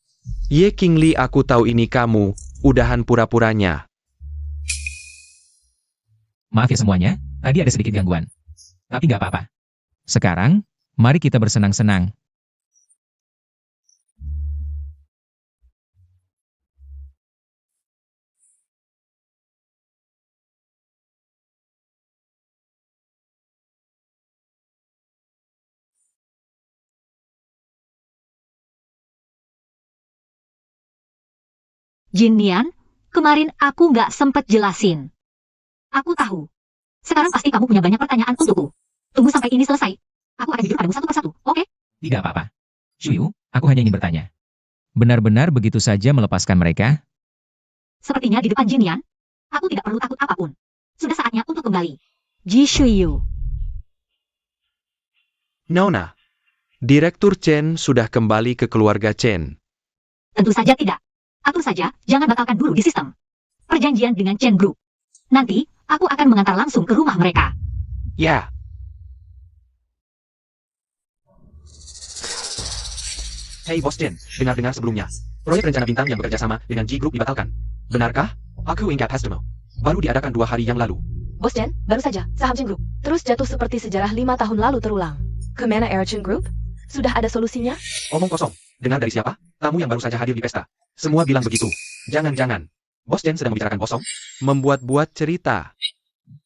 Ye Qingli, aku tahu ini kamu, udahan pura-puranya. Maaf ya semuanya, tadi ada sedikit gangguan. Tapi nggak apa-apa. Sekarang, mari kita bersenang-senang. Jin Nian, kemarin aku nggak sempet jelasin. Aku tahu. Sekarang pasti kamu punya banyak pertanyaan untukku. Tunggu sampai ini selesai. Aku akan jujur padamu satu persatu, oke? Tidak apa-apa. Shuyu, aku hanya ingin bertanya. Benar-benar begitu saja melepaskan mereka? Sepertinya di depan Jin Nian, aku tidak perlu takut apapun. Sudah saatnya untuk kembali. Ji Shuyu. Nona. Direktur Chen sudah kembali ke keluarga Chen. Tentu saja tidak. Atur saja, jangan batalkan dulu di sistem. Perjanjian dengan Chen Group. Nanti, aku akan mengantar langsung ke rumah mereka. Ya. Hey Bos Chen, dengar-dengar sebelumnya. Proyek rencana bintang yang bekerja sama dengan G Group dibatalkan. Benarkah? Aku ingat Hastemo. Baru diadakan 2 hari yang lalu. Bos Chen, baru saja, saham Chen Group. Terus jatuh seperti sejarah 5 tahun lalu terulang. Kemana era Chen Group? Sudah ada solusinya? Omong kosong. Dengar dari siapa? Tamu yang baru saja hadir di pesta. Semua bilang begitu. Jangan-jangan. Bos Chen sedang membicarakan kosong. Membuat-buat cerita.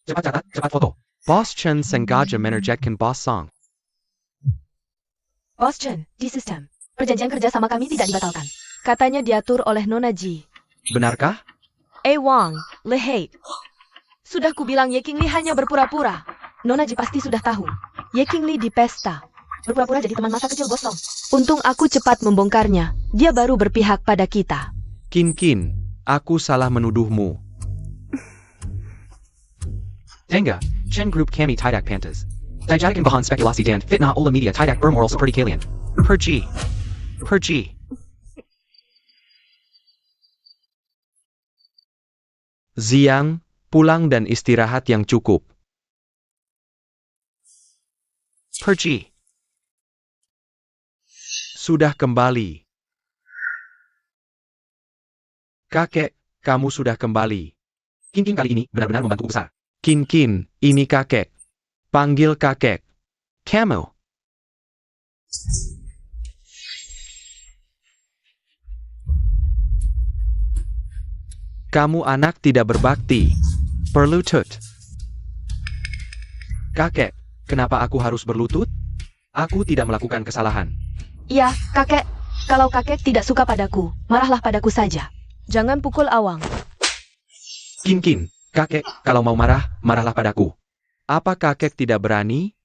Cepat catat, cepat foto. Boss Chen sengaja menerjekkan Boss Song. Bos Chen, di sistem. Perjanjian kerja sama kami tidak dibatalkan. Katanya diatur oleh Nona Ji. Benarkah? Wang, Lehei. Sudah kubilang Ye Qingli hanya berpura-pura. Nona Ji pasti sudah tahu. Ye Qingli di pesta. Berpura-pura jadi teman masa kecil Bos Song. Untung aku cepat membongkarnya. Dia baru berpihak pada kita. Kin, aku salah menuduhmu. Tengah, Chen Group kami tidak pantas. Dijadikan bahan spekulasi dan fitnah oleh media tidak bermoral seperti kalian. Pergi. Ziang, pulang dan istirahat yang cukup. Pergi. Sudah kembali. Kakek, kamu sudah kembali. Kin kali ini benar-benar membantu besar. Kin, ini kakek. Panggil kakek. Kamu. Kamu anak tidak berbakti. Berlutut. Kakek, kenapa aku harus berlutut? Aku tidak melakukan kesalahan. Iya, kakek. Kalau kakek tidak suka padaku, marahlah padaku saja. Jangan pukul Awang. Kin, kakek, kalau mau marah, marahlah padaku. Apa kakek tidak berani?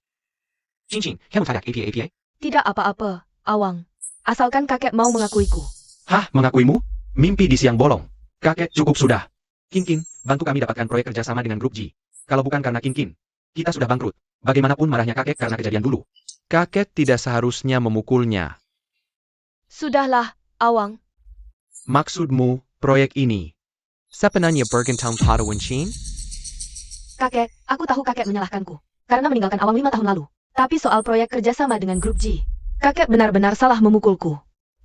Cing, kamu tidak APA? Tidak apa-apa, Awang. Asalkan kakek mau mengakuiku. Hah, mengakuimu? Mimpi di siang bolong. Kakek, cukup sudah. Kin, bantu kami dapatkan proyek kerjasama dengan grup G. Kalau bukan karena Kin, kita sudah bangkrut. Bagaimanapun marahnya kakek karena kejadian dulu. Kakek tidak seharusnya memukulnya. Sudahlah, Awang. Maksudmu, proyek ini. Sepenanya Bergentown Padawan Chin? Kakek, aku tahu kakek menyalahkanku. Karena meninggalkan Awang 5 tahun lalu. Tapi soal proyek kerjasama dengan grup G, kakek benar-benar salah memukulku.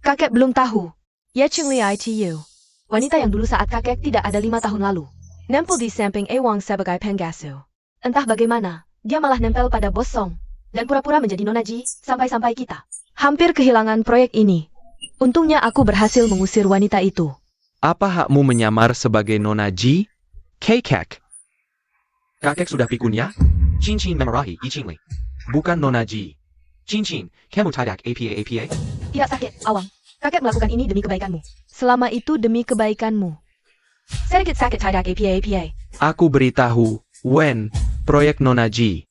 Kakek belum tahu. Ye Qingli ITU. Wanita yang dulu saat kakek tidak ada 5 tahun lalu. Nempel di samping Awang sebagai pengasuh. Entah bagaimana, dia malah nempel pada Bos Song. Dan pura-pura menjadi Nona Ji, sampai-sampai kita hampir kehilangan proyek ini. Untungnya aku berhasil mengusir wanita itu. Apa hakmu menyamar sebagai Nona Ji? Kakek. Kakek sudah pikun ya? Cincin memarahi I Qingli. Bukan Nona Ji. Cincin, kamu tidak apa-apa? Tidak sakit, Awang. Kakek melakukan ini demi kebaikanmu. Selama itu demi kebaikanmu. Sedikit sakit tidak apa-apa. Aku beritahu, Wen, proyek Nona Ji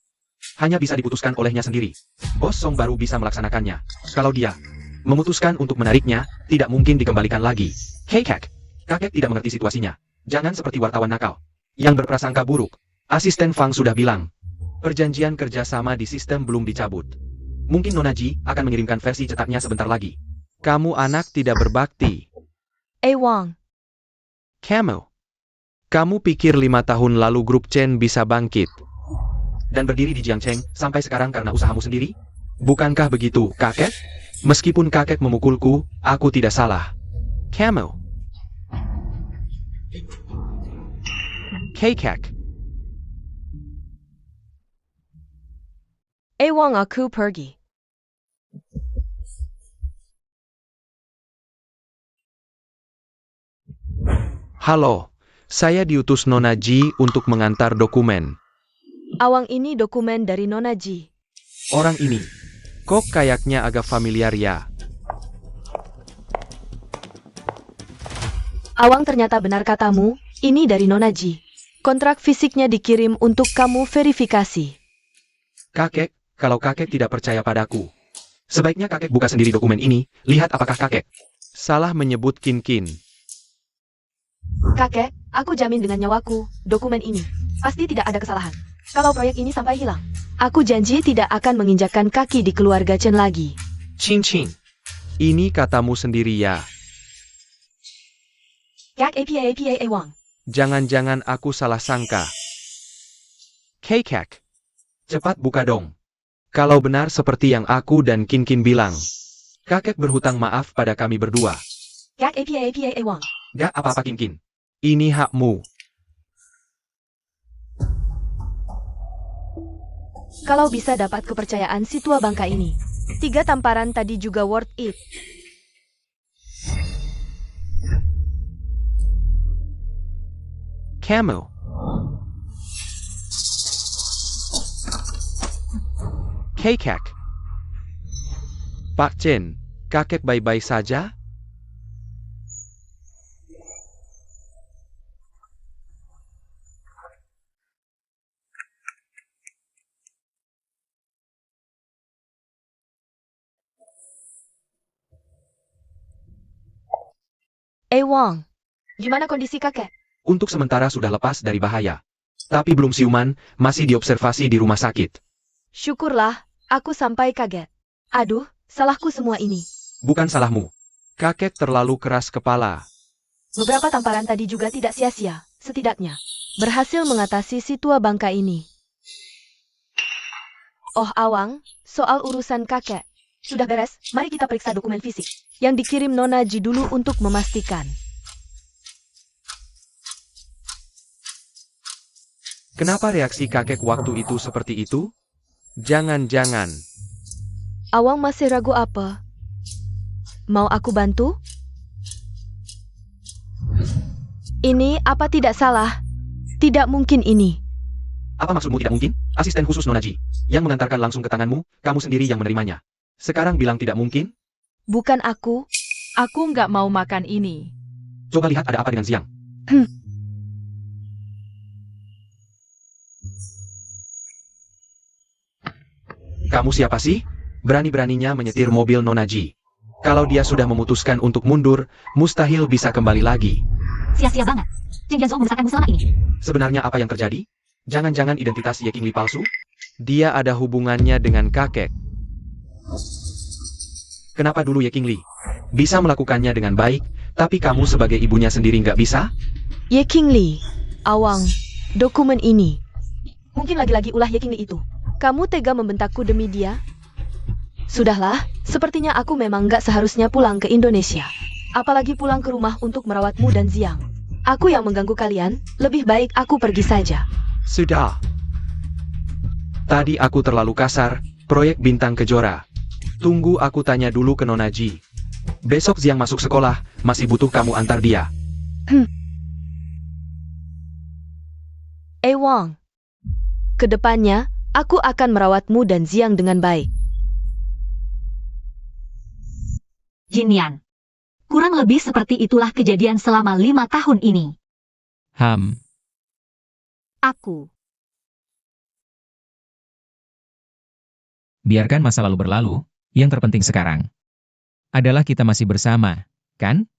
hanya bisa diputuskan olehnya sendiri. Bos Song baru bisa melaksanakannya. Kalau dia memutuskan untuk menariknya, tidak mungkin dikembalikan lagi. Kakek. Kakek tidak mengerti situasinya. Jangan seperti wartawan nakal yang berprasangka buruk. Asisten Fang sudah bilang, perjanjian kerjasama di sistem belum dicabut. Mungkin Nona Ji akan mengirimkan versi cetaknya sebentar lagi. Kamu anak tidak berbakti. Awang. Kamu pikir 5 tahun lalu grup Chen bisa bangkit dan berdiri di Jiangcheng sampai sekarang karena usahamu sendiri? Bukankah begitu, kakek? Meskipun kakek memukulku, aku tidak salah. Kakek. Awang aku pergi. Halo, saya diutus Nona Ji untuk mengantar dokumen. Awang ini dokumen dari Nona Ji. Orang ini, kok kayaknya agak familiar ya? Awang ternyata benar katamu, ini dari Nona Ji. Kontrak fisiknya dikirim untuk kamu verifikasi. Kakek, kalau kakek tidak percaya padaku, sebaiknya kakek buka sendiri dokumen ini, lihat apakah kakek salah menyebut Kin. Kakek, aku jamin dengan nyawaku, dokumen ini pasti tidak ada kesalahan. Kalau proyek ini sampai hilang, aku janji tidak akan menginjakkan kaki di keluarga Chen lagi. Cincin, ini katamu sendiri ya. Kak apa Awang. Jangan-jangan aku salah sangka. Kakek. Cepat buka dong. Kalau benar seperti yang aku dan Kin bilang, kakek berhutang maaf pada kami berdua. Kak apa Awang. Gak apa-apa Kin. Ini hakmu. Kalau bisa dapat kepercayaan si tua bangka ini, 3 tamparan tadi juga worth it. Kakek. Pak Chen, kakek baik-baik saja? Awang, gimana kondisi kakek? Untuk sementara sudah lepas dari bahaya. Tapi belum siuman, masih diobservasi di rumah sakit. Syukurlah, aku sampai kaget. Aduh, salahku semua ini. Bukan salahmu. Kakek terlalu keras kepala. Beberapa tamparan tadi juga tidak sia-sia, setidaknya berhasil mengatasi si tua bangka ini. Oh Awang, soal urusan kakek. Sudah beres, mari kita periksa dokumen fisik yang dikirim Nona Ji dulu untuk memastikan. Kenapa reaksi kakek waktu itu seperti itu? Jangan-jangan. Awang masih ragu apa? Mau aku bantu? Ini apa tidak salah? Tidak mungkin ini. Apa maksudmu tidak mungkin? Asisten khusus Nona Ji yang mengantarkan langsung ke tanganmu, kamu sendiri yang menerimanya. Sekarang bilang tidak mungkin? Bukan aku. Aku nggak mau makan ini. Coba lihat ada apa dengan Xiang. Kamu siapa sih? Berani-beraninya menyetir mobil Nona Ji. Kalau dia sudah memutuskan untuk mundur, mustahil bisa kembali lagi. Sia-sia banget. Cheng Jianzhou membesarkanmu selama ini. Sebenarnya apa yang terjadi? Jangan-jangan identitas Ye Qingli palsu? Dia ada hubungannya dengan kakek. Kenapa dulu Ye Qingli? Bisa melakukannya dengan baik, tapi kamu sebagai ibunya sendiri nggak bisa? Ye Qingli, Awang, dokumen ini. Mungkin lagi-lagi ulah Ye Qingli itu. Kamu tega membentakku demi dia? Sudahlah, sepertinya aku memang nggak seharusnya pulang ke Indonesia. Apalagi pulang ke rumah untuk merawatmu dan Ziang. Aku yang mengganggu kalian, lebih baik aku pergi saja. Sudah. Tadi aku terlalu kasar, proyek Bintang Kejora. Tunggu aku tanya dulu ke Nona Ji. Besok Ziang masuk sekolah, masih butuh kamu antar dia. Wang. Kedepannya, aku akan merawatmu dan Ziang dengan baik. Jinian. Kurang lebih seperti itulah kejadian selama 5 tahun ini. Aku. Biarkan masa lalu berlalu, yang terpenting sekarang adalah kita masih bersama, kan?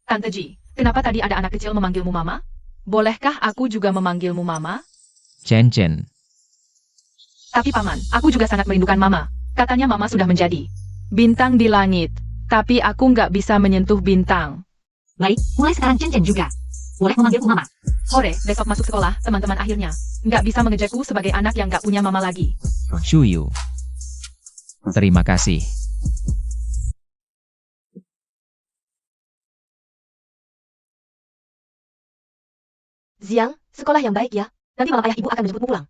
Tante Ji, kenapa tadi ada anak kecil memanggilmu Mama? Bolehkah aku juga memanggilmu Mama? Chen Chen. Tapi Paman, aku juga sangat merindukan Mama. Katanya Mama sudah menjadi bintang di langit. Tapi aku nggak bisa menyentuh bintang. Baik, mulai sekarang Chen Chen juga. Boleh memanggilku Mama. Sore, besok masuk sekolah, teman-teman akhirnya nggak bisa mengejarku sebagai anak yang nggak punya mama lagi. Shuyu. Terima kasih. Ziang, sekolah yang baik ya. Nanti malam ayah ibu akan menjemputmu pulang.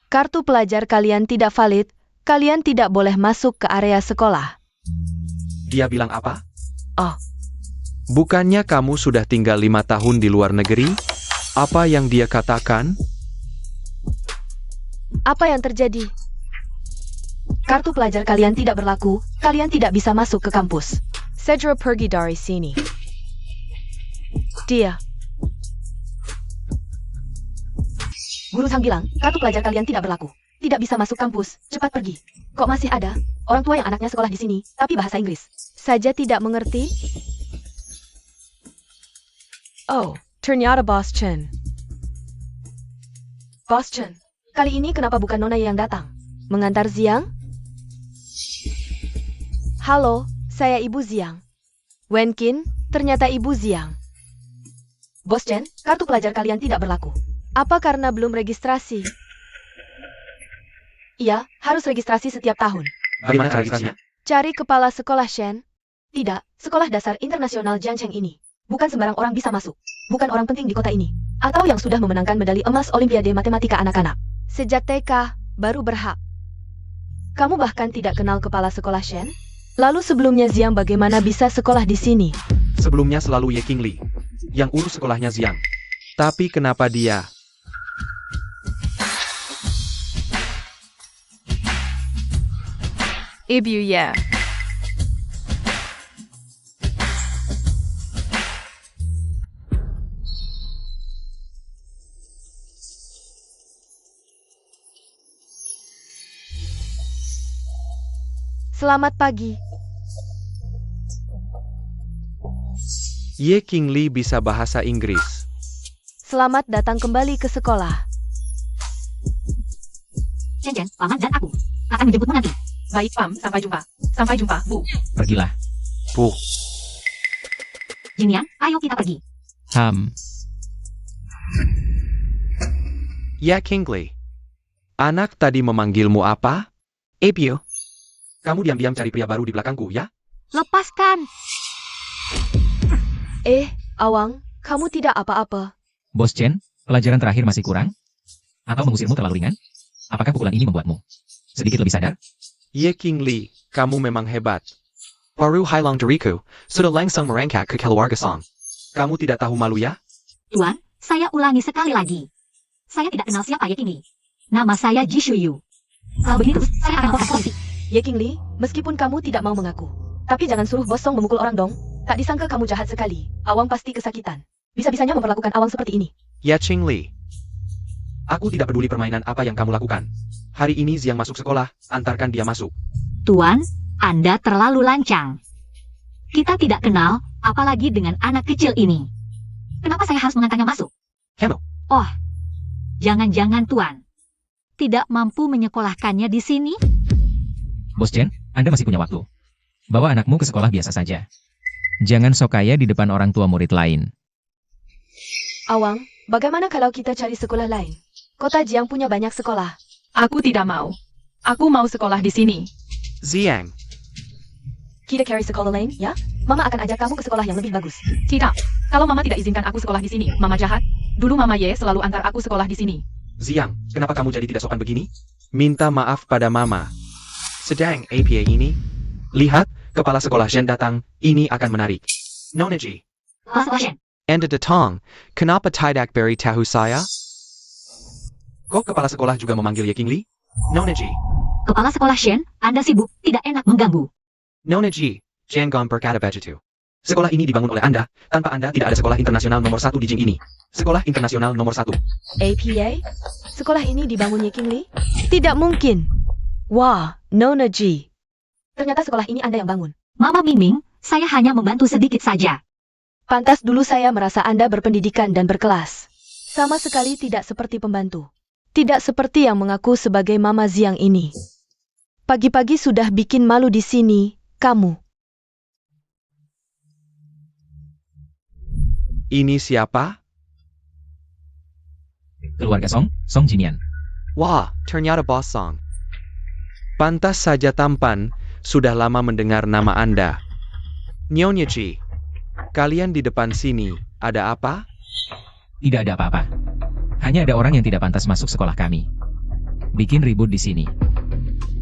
Kartu pelajar kalian tidak valid. Kalian tidak boleh masuk ke area sekolah. Dia bilang apa? Bukannya kamu sudah tinggal 5 tahun di luar negeri? Apa yang dia katakan? Apa yang terjadi? Kartu pelajar kalian tidak berlaku. Kalian tidak bisa masuk ke kampus. Segera pergi dari sini. Dia. Guru Sang bilang, kartu pelajar kalian tidak berlaku. Tidak bisa masuk kampus. Cepat pergi. Kok masih ada orang tua yang anaknya sekolah di sini, tapi bahasa Inggris saja tidak mengerti? Oh, ternyata Bos Chen. Bos Chen, kali ini kenapa bukan Nona yang datang? Mengantar Ziang? Halo, saya Ibu Ziang. Wenkin, ternyata Ibu Ziang. Bos Chen, kartu pelajar kalian tidak berlaku. Apa karena belum registrasi? Iya, harus registrasi setiap tahun. Bagaimana cara registrasinya? Cari kepala sekolah Shen. Tidak, sekolah dasar internasional Jiangcheng ini. Bukan sembarang orang bisa masuk. Bukan orang penting di kota ini. Atau yang sudah memenangkan medali emas Olimpiade Matematika anak-anak. Sejak TK, baru berhak. Kamu bahkan tidak kenal kepala sekolah Shen? Lalu sebelumnya Ziang bagaimana bisa sekolah di sini? Sebelumnya selalu Ye Qingli yang urus sekolahnya Ziang. Tapi kenapa dia? Ibu ya. Selamat pagi. Ye Qingli bisa bahasa Inggris. Selamat datang kembali ke sekolah. Chen Chen, Paman dan aku akan menjemputmu nanti. Baik Pam, sampai jumpa. Sampai jumpa, Bu. Pergilah. Jinian, ayo kita pergi. Ye Qingli. Anak tadi memanggilmu apa? Ibu. Kamu diam-diam cari pria baru di belakangku, ya? Lepaskan. Awang, kamu tidak apa-apa. Bos Chen, pelajaran terakhir masih kurang? Atau mengusirmu terlalu ringan? Apakah pukulan ini membuatmu sedikit lebih sadar? Ye Qingli, kamu memang hebat. Baru hilang dariku, sudah langsung merangkak ke keluarga Song. Kamu tidak tahu malu ya? Tuan, saya ulangi sekali lagi. Saya tidak kenal siapa Ye Qingli. Nama saya Ji Shuyu. Kalau begitu, saya akan lapor polisi. Ye Qingli, meskipun kamu tidak mau mengaku, tapi jangan suruh Bos Song memukul orang dong. Tak disangka kamu jahat sekali. Awang pasti kesakitan. Bisa-bisanya memperlakukan Awang seperti ini. Ye Qingli. Aku tidak peduli permainan apa yang kamu lakukan. Hari ini Ziang masuk sekolah, antarkan dia masuk. Tuan, Anda terlalu lancang. Kita tidak kenal, apalagi dengan anak kecil ini. Kenapa saya harus mengantarnya masuk? Camel. Oh, jangan-jangan Tuan tidak mampu menyekolahkannya di sini? Bos Chen, Anda masih punya waktu. Bawa anakmu ke sekolah biasa saja. Jangan sok kaya di depan orang tua murid lain. Awang, bagaimana kalau kita cari sekolah lain? Kota Jiang punya banyak sekolah. Aku tidak mau. Aku mau sekolah di sini. Ziang. Kita cari sekolah lain, ya? Mama akan ajak kamu ke sekolah yang lebih bagus. Tidak. Kalau Mama tidak izinkan aku sekolah di sini, Mama jahat. Dulu Mama Ye selalu antar aku sekolah di sini. Ziang, kenapa kamu jadi tidak sopan begini? Minta maaf pada Mama. Sedang APA ini. Lihat, kepala sekolah Shen datang. Ini akan menarik. Nona Ji. Kepala sekolah Shen. Anda datang, kenapa tidak beri tahu saya? Kok kepala sekolah juga memanggil Ye Qingli? Nona Ji. Kepala sekolah Shen, Anda sibuk, tidak enak mengganggu. Nona Ji. Jianggon berkata begitu. Sekolah ini dibangun oleh Anda. Tanpa Anda tidak ada sekolah internasional nomor 1 di Jing ini. Sekolah internasional nomor 1. APA? Sekolah ini dibangun Ye Qingli? Tidak mungkin. Wah, Nona Ji. Ternyata sekolah ini Anda yang bangun. Mama Mingming, saya hanya membantu sedikit saja. Pantas dulu saya merasa Anda berpendidikan dan berkelas. Sama sekali tidak seperti pembantu. Tidak seperti yang mengaku sebagai Mama Ziang ini. Pagi-pagi sudah bikin malu di sini, kamu. Ini siapa? Keluarga Song, Song Jinian. Wah, ternyata Boss Song. Pantas saja tampan. Sudah lama mendengar nama Anda. Nyonya Ji. Kalian di depan sini, ada apa? Tidak ada apa-apa. Hanya ada orang yang tidak pantas masuk sekolah kami. Bikin ribut di sini.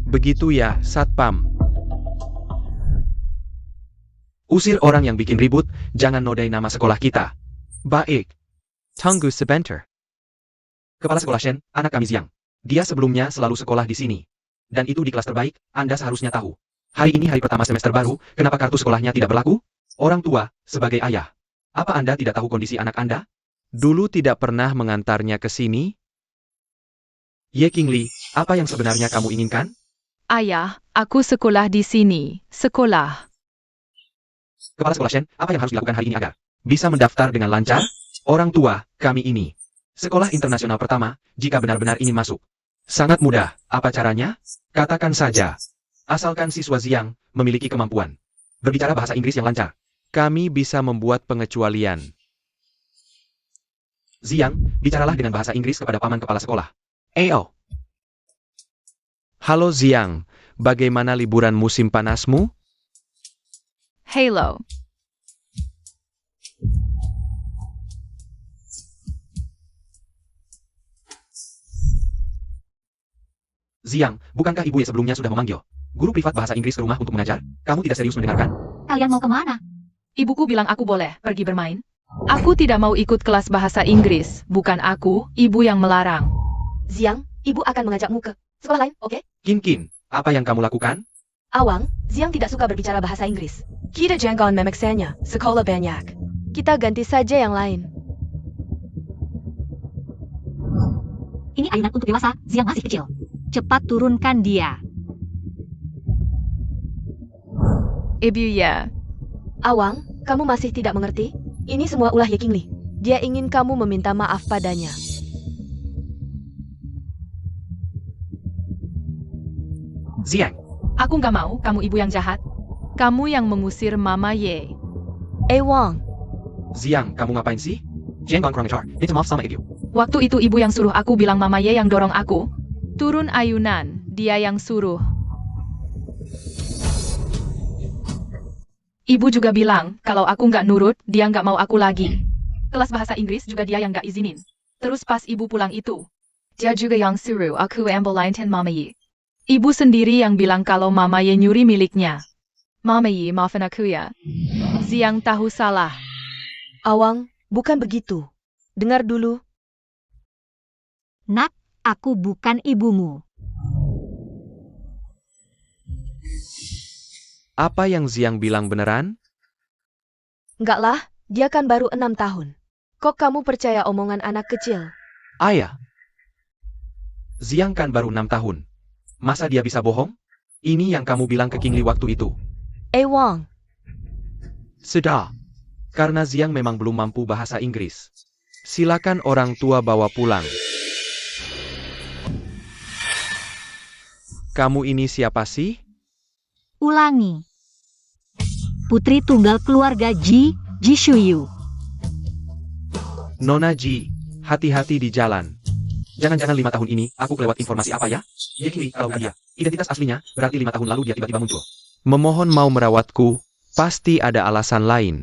Begitu ya, Satpam. Usir orang yang bikin ribut, jangan nodai nama sekolah kita. Baik. Tunggu sebentar. Kepala sekolah Shen, anak kami Ziang. Dia sebelumnya selalu sekolah di sini. Dan itu di kelas terbaik, Anda seharusnya tahu. Hari ini hari pertama semester baru, kenapa kartu sekolahnya tidak berlaku? Orang tua, sebagai ayah. Apa Anda tidak tahu kondisi anak Anda? Dulu tidak pernah mengantarnya ke sini? Ye Qingli, apa yang sebenarnya kamu inginkan? Ayah, aku sekolah di sini. Sekolah. Kepala sekolah Shen, apa yang harus dilakukan hari ini agar bisa mendaftar dengan lancar? Orang tua, kami ini. Sekolah internasional pertama, jika benar-benar ingin masuk. Sangat mudah, apa caranya? Katakan saja. Asalkan siswa Ziang memiliki kemampuan berbicara bahasa Inggris yang lancar. Kami bisa membuat pengecualian. Ziang, bicaralah dengan bahasa Inggris kepada paman kepala sekolah. Ayo. Halo Ziang, bagaimana liburan musim panasmu? Halo. Ziang, bukankah ibu ya sebelumnya sudah memanggil guru privat bahasa Inggris ke rumah untuk mengajar? Kamu tidak serius mendengarkan? Kalian mau kemana? Ibuku bilang aku boleh pergi bermain. Aku tidak mau ikut kelas bahasa Inggris. Bukan aku, ibu yang melarang. Ziang, ibu akan mengajakmu ke sekolah lain, oke? Kin, apa yang kamu lakukan? Awang, Ziang tidak suka berbicara bahasa Inggris. Kita jangan memaksanya, sekolah banyak. Kita ganti saja yang lain. Ini ayunan untuk dewasa, Ziang masih kecil. Cepat turunkan dia. Ibu ya. Awang, kamu masih tidak mengerti? Ini semua ulah Ye Qingli. Dia ingin kamu meminta maaf padanya. Ziang, Aku nggak mau, kamu ibu yang jahat. Kamu yang mengusir Mama Ye. Wang, Ziang, kamu ngapain sih? Jangan kurang ajar, minta maaf sama ibu. Waktu itu ibu yang suruh aku bilang Mama Ye yang dorong aku. Turun ayunan, dia yang suruh. Ibu juga bilang, kalau aku nggak nurut, dia nggak mau aku lagi. Kelas bahasa Inggris juga dia yang nggak izinin. Terus pas ibu pulang itu, dia juga yang suruh aku ambil lainten Mama Ye. Ibu sendiri yang bilang kalau Mama Ye nyuri miliknya. Mama Ye, maafin aku ya. Ziang tahu salah. Awang, bukan begitu. Dengar dulu. Nak, aku bukan ibumu. Apa yang Ziang bilang beneran? Enggak lah, dia kan baru 6 tahun. Kok kamu percaya omongan anak kecil? Ayah. Ziang kan baru 6 tahun. Masa dia bisa bohong? Ini yang kamu bilang ke Qingli waktu itu. Wang, Sudah. Karena Ziang memang belum mampu bahasa Inggris. Silakan orang tua bawa pulang. Kamu ini siapa sih? Ulangi. Putri tunggal keluarga Ji, Ji Shuyu. Nona Ji, hati-hati di jalan. Jangan-jangan 5 tahun ini aku kelewat informasi apa ya? Ye Qingli, kalau bukan dia, identitas aslinya berarti 5 tahun lalu dia tiba-tiba muncul. Memohon mau merawatku, pasti ada alasan lain.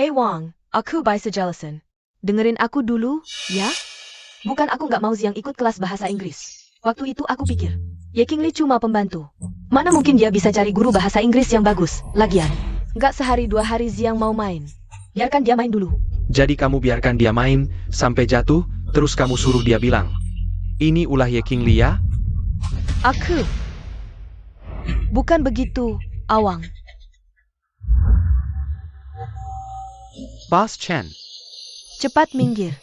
Wang, aku Bai Sejalasan. Dengerin aku dulu, ya? Bukan aku nggak mau Ziang ikut kelas bahasa Inggris. Waktu itu aku pikir, Ye Qingli cuma pembantu. Mana mungkin dia bisa cari guru bahasa Inggris yang bagus. Lagian, nggak sehari 2 hari Ziang mau main. Biarkan dia main dulu. Jadi kamu biarkan dia main, sampai jatuh, terus kamu suruh dia bilang, ini ulah Ye Qingli ya? Aku. Bukan begitu, Awang. Boss Chen. Cepat minggir.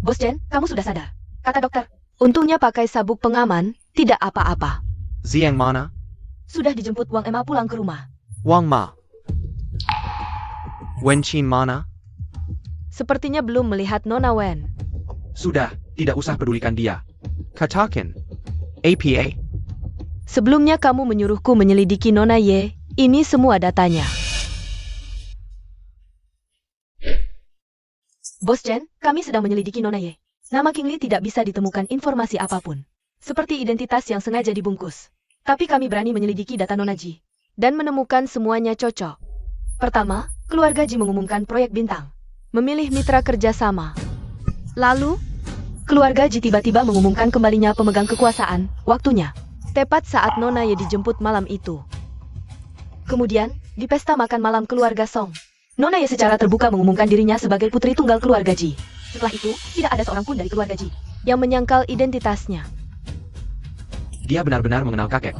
Bos Chen, kamu sudah sadar. Kata dokter, untungnya pakai sabuk pengaman, tidak apa-apa. Ziang mana? Sudah dijemput Wang Emma pulang ke rumah. Wang Ma. Wen Qin mana? Sepertinya belum melihat Nona Wen. Sudah, tidak usah pedulikan dia. Katakan. APA. Sebelumnya kamu menyuruhku menyelidiki Nona Ye, ini semua datanya. Bos Chen, kami sedang menyelidiki Nona Ye. Nama Qingli tidak bisa ditemukan informasi apapun. Seperti identitas yang sengaja dibungkus. Tapi kami berani menyelidiki data Nona Ji. Dan menemukan semuanya cocok. Pertama, keluarga Ji mengumumkan proyek bintang. Memilih mitra kerjasama. Lalu, keluarga Ji tiba-tiba mengumumkan kembalinya pemegang kekuasaan, waktunya. Tepat saat Nona Ye dijemput malam itu. Kemudian, di pesta makan malam keluarga Song, Nona Ye secara terbuka mengumumkan dirinya sebagai putri tunggal keluarga Ji. Setelah itu, tidak ada seorang pun dari keluarga Ji yang menyangkal identitasnya. Dia benar-benar mengenal kakek.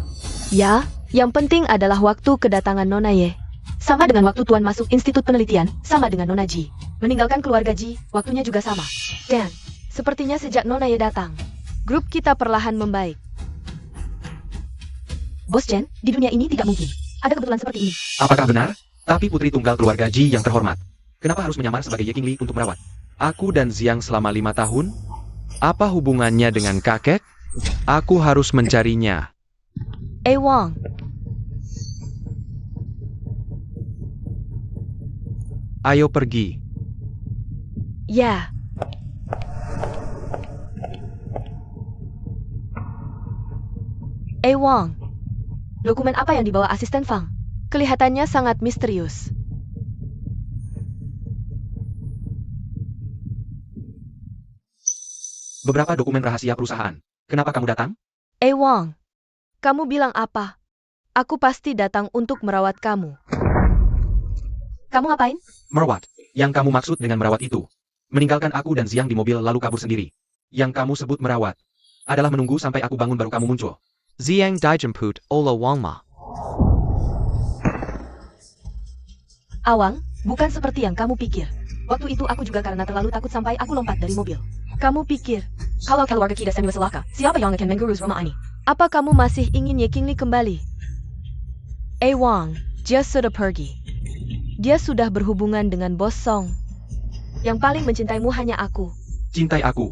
Ya, yang penting adalah waktu kedatangan Nona Ye. Sama dengan waktu Tuan masuk institut penelitian, sama dengan Nona Ji. Meninggalkan keluarga Ji, waktunya juga sama. Dan, sepertinya sejak Nona Ye datang, grup kita perlahan membaik. Bos Chen, di dunia ini tidak mungkin ada kebetulan seperti ini. Apakah benar? Tapi putri tunggal keluarga Ji yang terhormat. Kenapa harus menyamar sebagai Ye Qingli untuk merawat? Aku dan Ziang selama 5 tahun? Apa hubungannya dengan kakek? Aku harus mencarinya. Wang. Ayo pergi. Ya. Wang. Dokumen apa yang dibawa asisten Fang? Kelihatannya sangat misterius. Beberapa dokumen rahasia perusahaan. Kenapa kamu datang? Wang. Kamu bilang apa? Aku pasti datang untuk merawat kamu. Kamu ngapain? Merawat. Yang kamu maksud dengan merawat itu. Meninggalkan aku dan Ziang di mobil lalu kabur sendiri. Yang kamu sebut merawat adalah menunggu sampai aku bangun baru kamu muncul. Ziang Dijemput Ola Wang Ma. Awang, bukan seperti yang kamu pikir. Waktu itu aku juga karena terlalu takut sampai aku lompat dari mobil. Kamu pikir, kalau keluarga kita semi celaka, siapa yang akan mengurus rumah ini? Apa kamu masih ingin Ye Qingli kembali? Wang, dia sudah pergi. Dia sudah berhubungan dengan Bos Song. Yang paling mencintaimu hanya aku. Cintai aku.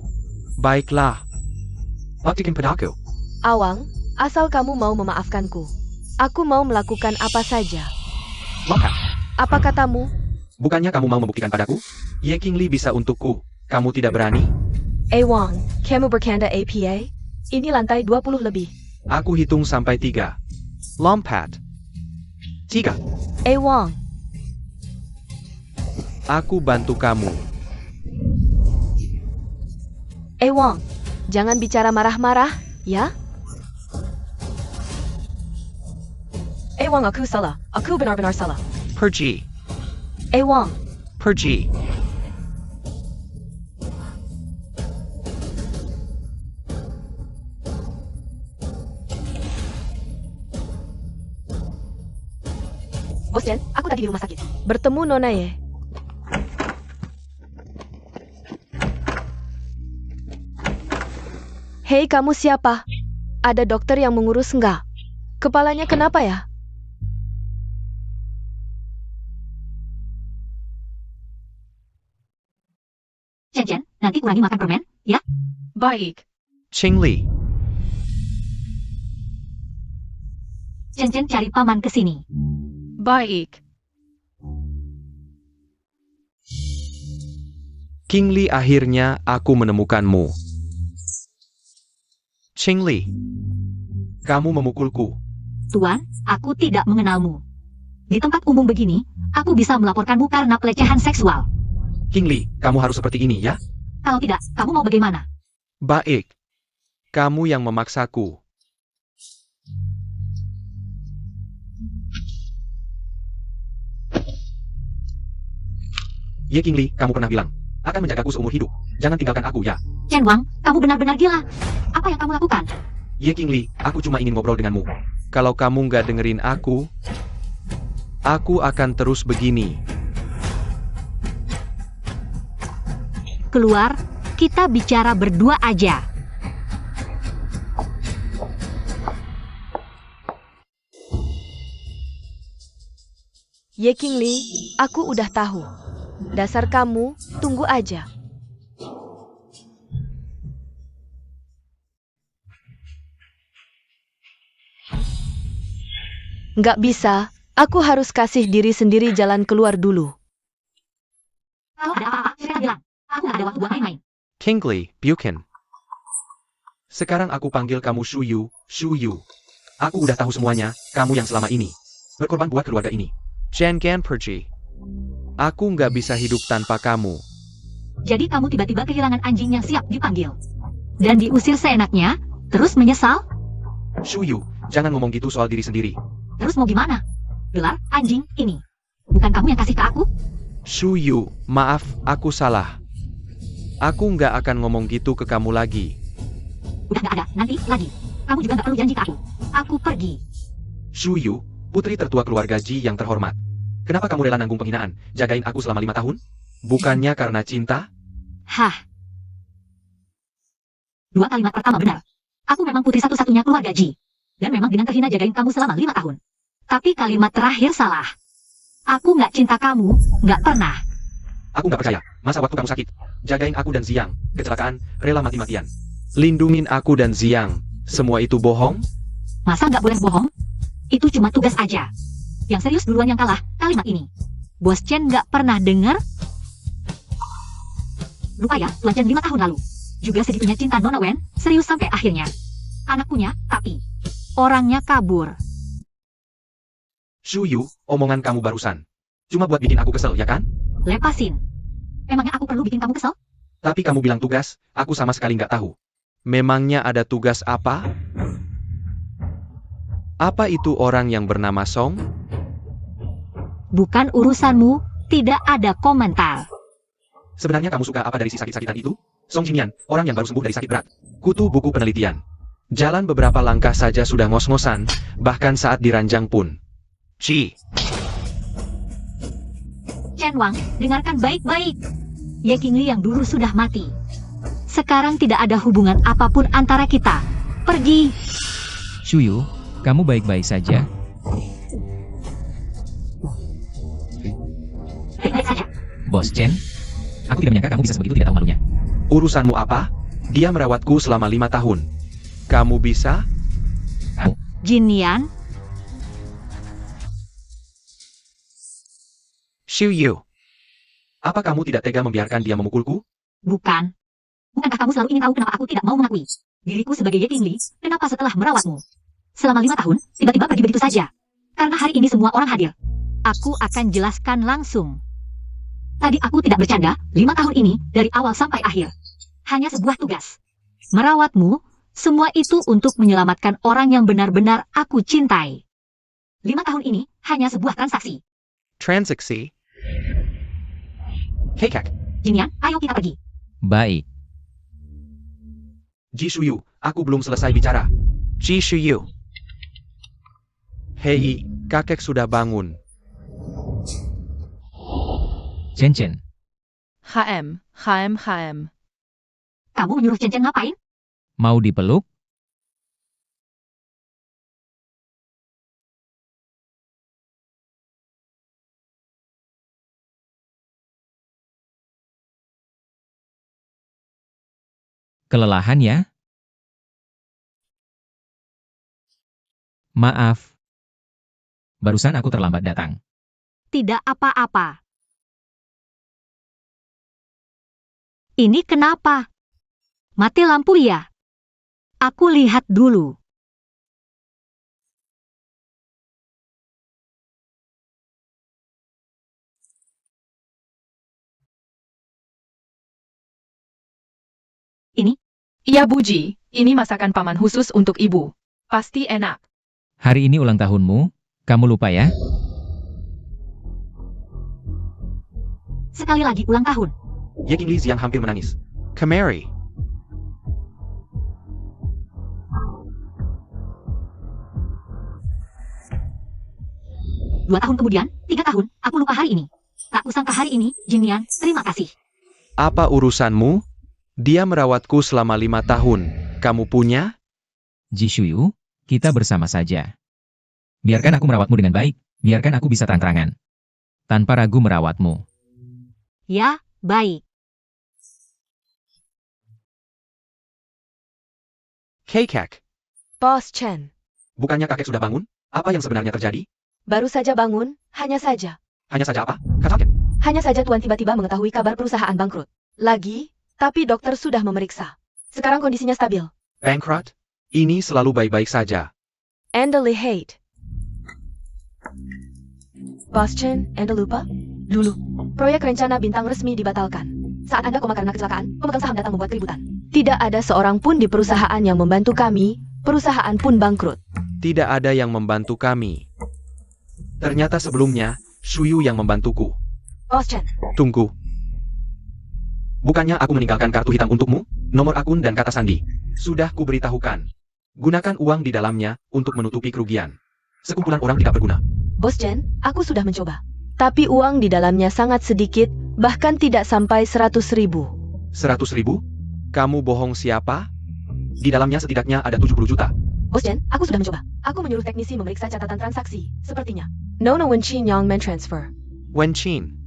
Baiklah. Buktikan padaku. Awang, asal kamu mau memaafkanku. Aku mau melakukan apa saja. Maka, Apa katamu? bukannya kamu mau membuktikan padaku? Ye Qingli bisa untukku. Kamu tidak berani? Wang, kamu bercanda APA? Ini lantai 20 lebih. Aku hitung sampai 3. Lompat. 3. Wang, Aku bantu kamu. Wang, jangan bicara marah-marah, ya? Wang, aku salah. Aku benar-benar salah. Pergi. Wang, Pergi. Bos Chen, aku tadi di rumah sakit. Bertemu Nona Ye. Hei, kamu siapa? Ada dokter yang mengurus enggak? Kepalanya kenapa ya? Nanti kurangi makan permen, ya? Baik. Qingli, Chen Chen cari paman ke sini. Baik. Qingli, akhirnya aku menemukanmu. Qingli, Kamu memukulku. Tuan, aku tidak mengenalmu. Di tempat umum begini, aku bisa melaporkanmu karena pelecehan seksual. Qingli, kamu harus seperti ini ya? Kalau tidak, kamu mau bagaimana? Baik. Kamu yang memaksaku. Ye Qingli, kamu pernah bilang akan menjagaku seumur hidup. Jangan tinggalkan aku ya. Chen Wang, kamu benar-benar gila. Apa yang kamu lakukan? Ye Qingli, aku cuma ingin ngobrol denganmu. kalau kamu nggak dengerin aku akan terus begini. Keluar, kita bicara berdua aja. Ye Qingli, aku udah tahu. Dasar kamu, tunggu aja. Nggak bisa, aku harus kasih diri sendiri jalan keluar dulu. Kalau ada apa-apa, saya bilang. Aku nggak ada waktu buat main-main. Qingli, Buchan. Sekarang aku panggil kamu Shuyu, Shuyu. Aku udah tahu semuanya, kamu yang selama ini berkorban buat keluarga ini. Jangan pergi. Aku nggak bisa hidup tanpa kamu. Jadi kamu tiba-tiba kehilangan anjing yang siap dipanggil. Dan diusir seenaknya, terus menyesal? Shuyu, jangan ngomong gitu soal diri sendiri. Terus mau gimana? Gelar anjing ini. Bukan kamu yang kasih ke aku? Shuyu, maaf, aku salah. Aku nggak akan ngomong gitu ke kamu lagi. Udah nggak ada, nanti lagi. Kamu juga nggak perlu janji ke aku. Aku pergi. Shuyu, putri tertua keluarga Ji yang terhormat. Kenapa kamu rela nanggung penghinaan, jagain aku selama 5 tahun? Bukannya karena cinta? Hah. 2 kalimat pertama benar. Aku memang putri satu-satunya keluarga Ji. Dan memang dengan terhina jagain kamu selama 5 tahun. Tapi kalimat terakhir salah. Aku nggak cinta kamu, nggak pernah. Aku nggak percaya. Masa waktu kamu sakit, jagain aku dan Ziang, kecelakaan, rela mati-matian. Lindungin aku dan Ziang. Semua itu bohong? Masa nggak boleh bohong? Itu cuma tugas aja. Yang serius duluan yang kalah, kalimat ini. Bos Chen nggak pernah dengar? Lupa ya, Tuan Chen 5 tahun lalu. Juga segitunya cinta Nona Wen, serius sampai akhirnya. Anak punya, tapi orangnya kabur. Shuyu, omongan kamu barusan. Cuma buat bikin aku kesel, ya kan? Lepasin. Emangnya aku perlu bikin kamu kesel? Tapi kamu bilang tugas, aku sama sekali nggak tahu. Memangnya ada tugas apa? Apa itu orang yang bernama Song? Bukan urusanmu, tidak ada komentar. Sebenarnya kamu suka apa dari si sakit-sakitan itu? Song Jinian, orang yang baru sembuh dari sakit berat. Kutu buku penelitian. Jalan beberapa langkah saja sudah ngos-ngosan, bahkan saat diranjang pun. Ji, Chen Wang, dengarkan baik-baik. Ye Qingli yang dulu sudah mati. Sekarang tidak ada hubungan apapun antara kita. Pergi. Shuyu, kamu baik-baik saja? Baik-baik saja. Bos Chen? Aku tidak menyangka kamu bisa sebegitu tidak tahu malunya. Urusanmu apa? Dia merawatku selama 5 tahun. kamu bisa? Jin Nian, Shuyu, Apa kamu tidak tega membiarkan dia memukulku? bukan. Bukankah kamu selalu ingin tahu kenapa aku tidak mau mengakui diriku sebagai Ye Qingli? Kenapa setelah merawatmu selama 5 tahun, tiba-tiba pergi begitu saja? Karena hari ini semua orang hadir. Aku akan jelaskan langsung. Tadi aku tidak bercanda, 5 tahun ini, dari awal sampai akhir. Hanya sebuah tugas. Merawatmu, semua itu untuk menyelamatkan orang yang benar-benar aku cintai. 5 tahun ini, hanya sebuah transaksi. transaksi. Hei Kak, Jinian, ayo kita pergi. Baik. Ji Shuyu, aku belum selesai bicara. Ji Shuyu. Hei, kakek sudah bangun. Chen Chen, HM. Kamu menyuruh Chen Chen ngapain? mau dipeluk? Kelelahan ya? Maaf. Barusan aku terlambat datang. Tidak apa-apa. Ini kenapa? Mati lampu ya? Aku lihat dulu. Iya Buji, ini masakan paman khusus untuk ibu. Pasti enak. Hari ini ulang tahunmu, kamu lupa ya? Sekali lagi ulang tahun. Ye Qingli Xiang hampir menangis. Kamari. 2 tahun kemudian, 3 tahun, aku lupa hari ini. Tak kusangka hari ini, Jinian, terima kasih. Apa urusanmu? Dia merawatku selama 5 tahun. Kamu punya? Ji Shuyu, kita bersama saja. Biarkan aku merawatmu dengan baik, biarkan aku bisa terang-terangan. Tanpa ragu merawatmu. Ya, baik. Kakek. Bos Chen, Bukannya kakek sudah bangun? Apa yang sebenarnya terjadi? baru saja bangun, hanya saja. Hanya saja apa? Katakan. Hanya saja Tuan tiba-tiba mengetahui kabar perusahaan bangkrut. Lagi, tapi dokter sudah memeriksa. Sekarang kondisinya stabil. Bankrupt? Ini selalu baik-baik saja. Anda lihat. Bos Chen, Anda lupa? Dulu, proyek rencana bintang resmi dibatalkan. Saat Anda koma karena kecelakaan, pemegang saham datang membuat keributan. Tidak ada seorang pun di perusahaan yang membantu kami, perusahaan pun bangkrut. Tidak ada yang membantu kami. Ternyata sebelumnya, Shuyu yang membantuku. Bos Chen, Tunggu. Bukannya aku meninggalkan kartu hitam untukmu, nomor akun dan kata sandi. Sudah kuberitahukan. Gunakan uang di dalamnya untuk menutupi kerugian. Sekumpulan orang tidak berguna. Bos Chen, aku sudah mencoba. Tapi uang di dalamnya sangat sedikit, bahkan tidak sampai 100.000. 100.000? Kamu bohong siapa? Di dalamnya setidaknya ada 70 juta. Bos Chen, aku sudah mencoba. Aku menyuruh teknisi memeriksa catatan transaksi, sepertinya. Nona Wenchin Yang Men Transfer. Wenchin.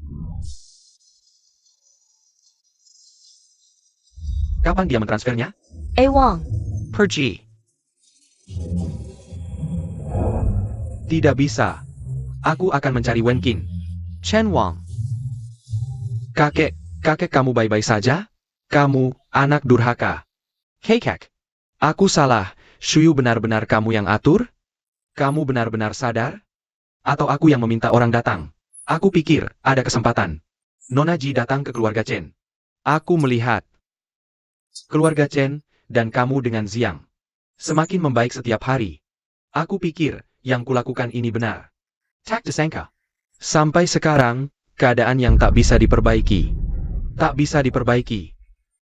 Kapan dia mentransfernya? Wang. Pergi. Tidak bisa. Aku akan mencari Wenkin. Chen Wang. Kakek kamu baik-baik saja? Kamu, anak durhaka. Kakek. Aku salah. Shuyu benar-benar kamu yang atur? Kamu benar-benar sadar? Atau aku yang meminta orang datang? Aku pikir ada kesempatan. Nona Ji datang ke keluarga Chen. Aku melihat. Keluarga Chen, dan kamu dengan Xiang. Semakin membaik setiap hari. Aku pikir, yang kulakukan ini benar. Tak disangka. Sampai sekarang, keadaan yang tak bisa diperbaiki. Tak bisa diperbaiki.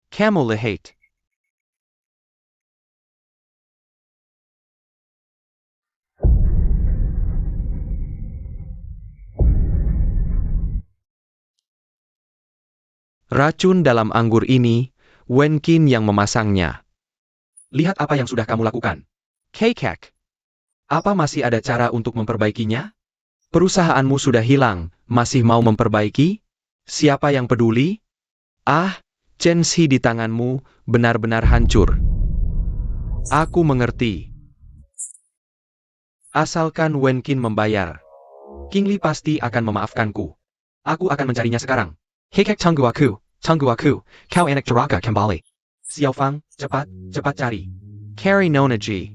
Kamu lihat. Racun dalam anggur ini, Wenkin yang memasangnya. Lihat apa yang sudah kamu lakukan. Kakek. Apa masih ada cara untuk memperbaikinya? Perusahaanmu sudah hilang, masih mau memperbaiki? Siapa yang peduli? Ah, Chen Xi di tanganmu, benar-benar hancur. Aku mengerti. Asalkan Wenkin membayar. Qingli pasti akan memaafkanku. Aku akan mencarinya sekarang. Kakek tunggu aku, kau anak durhaka kembali. Xiao Fang, cepat cari. Carry Nona Ji.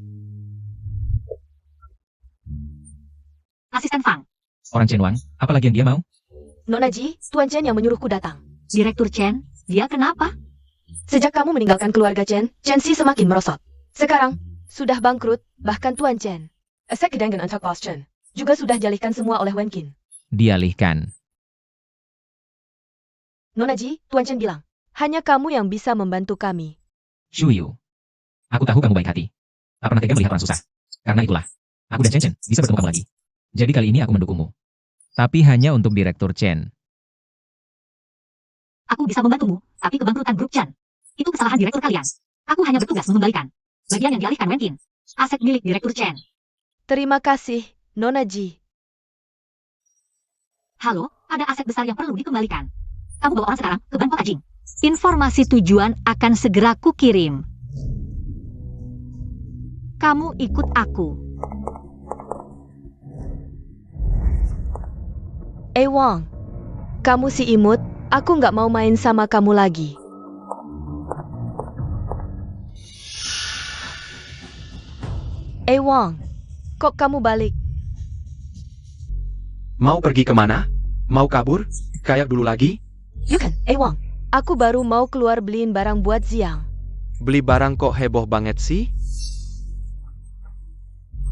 Asisten Fang. Orang Chen Wang, apa lagi yang dia mau? Nona Ji, Tuan Chen yang menyuruhku datang. Direktur Chen, dia kenapa? Sejak kamu meninggalkan keluarga Chen, Chen Xi semakin merosot. Sekarang, sudah bangkrut, bahkan Tuan Chen. Esek Gedangan untuk Bos Chen. Juga sudah dialihkan semua oleh Wenkin. Dialihkan. Nona Ji, Tuan Chen bilang, hanya kamu yang bisa membantu kami. Shuyu. Aku tahu kamu baik hati. Tak pernah tega melihat orang susah. Karena itulah, aku dan Chen Chen bisa bertemu kamu lagi. Jadi kali ini aku mendukungmu. Tapi hanya untuk Direktur Chen. Aku bisa membantumu, tapi kebangkrutan grup Chen. Itu kesalahan direktur kalian. Aku hanya bertugas mengembalikan bagian yang dialihkan Wenkin. Aset milik Direktur Chen. Terima kasih, Nona Ji. Halo, ada aset besar yang perlu dikembalikan. Kamu bawa orang sekarang ke Bank Kota Jing. Informasi tujuan akan segera kukirim. Kamu ikut aku. Wang, kamu si imut, aku nggak mau main sama kamu lagi. Wang, kok kamu balik? Mau pergi kemana? Mau kabur? Kayak dulu lagi? Bukan, Wang, aku baru mau keluar beliin barang buat Ziang. Beli barang kok heboh banget sih?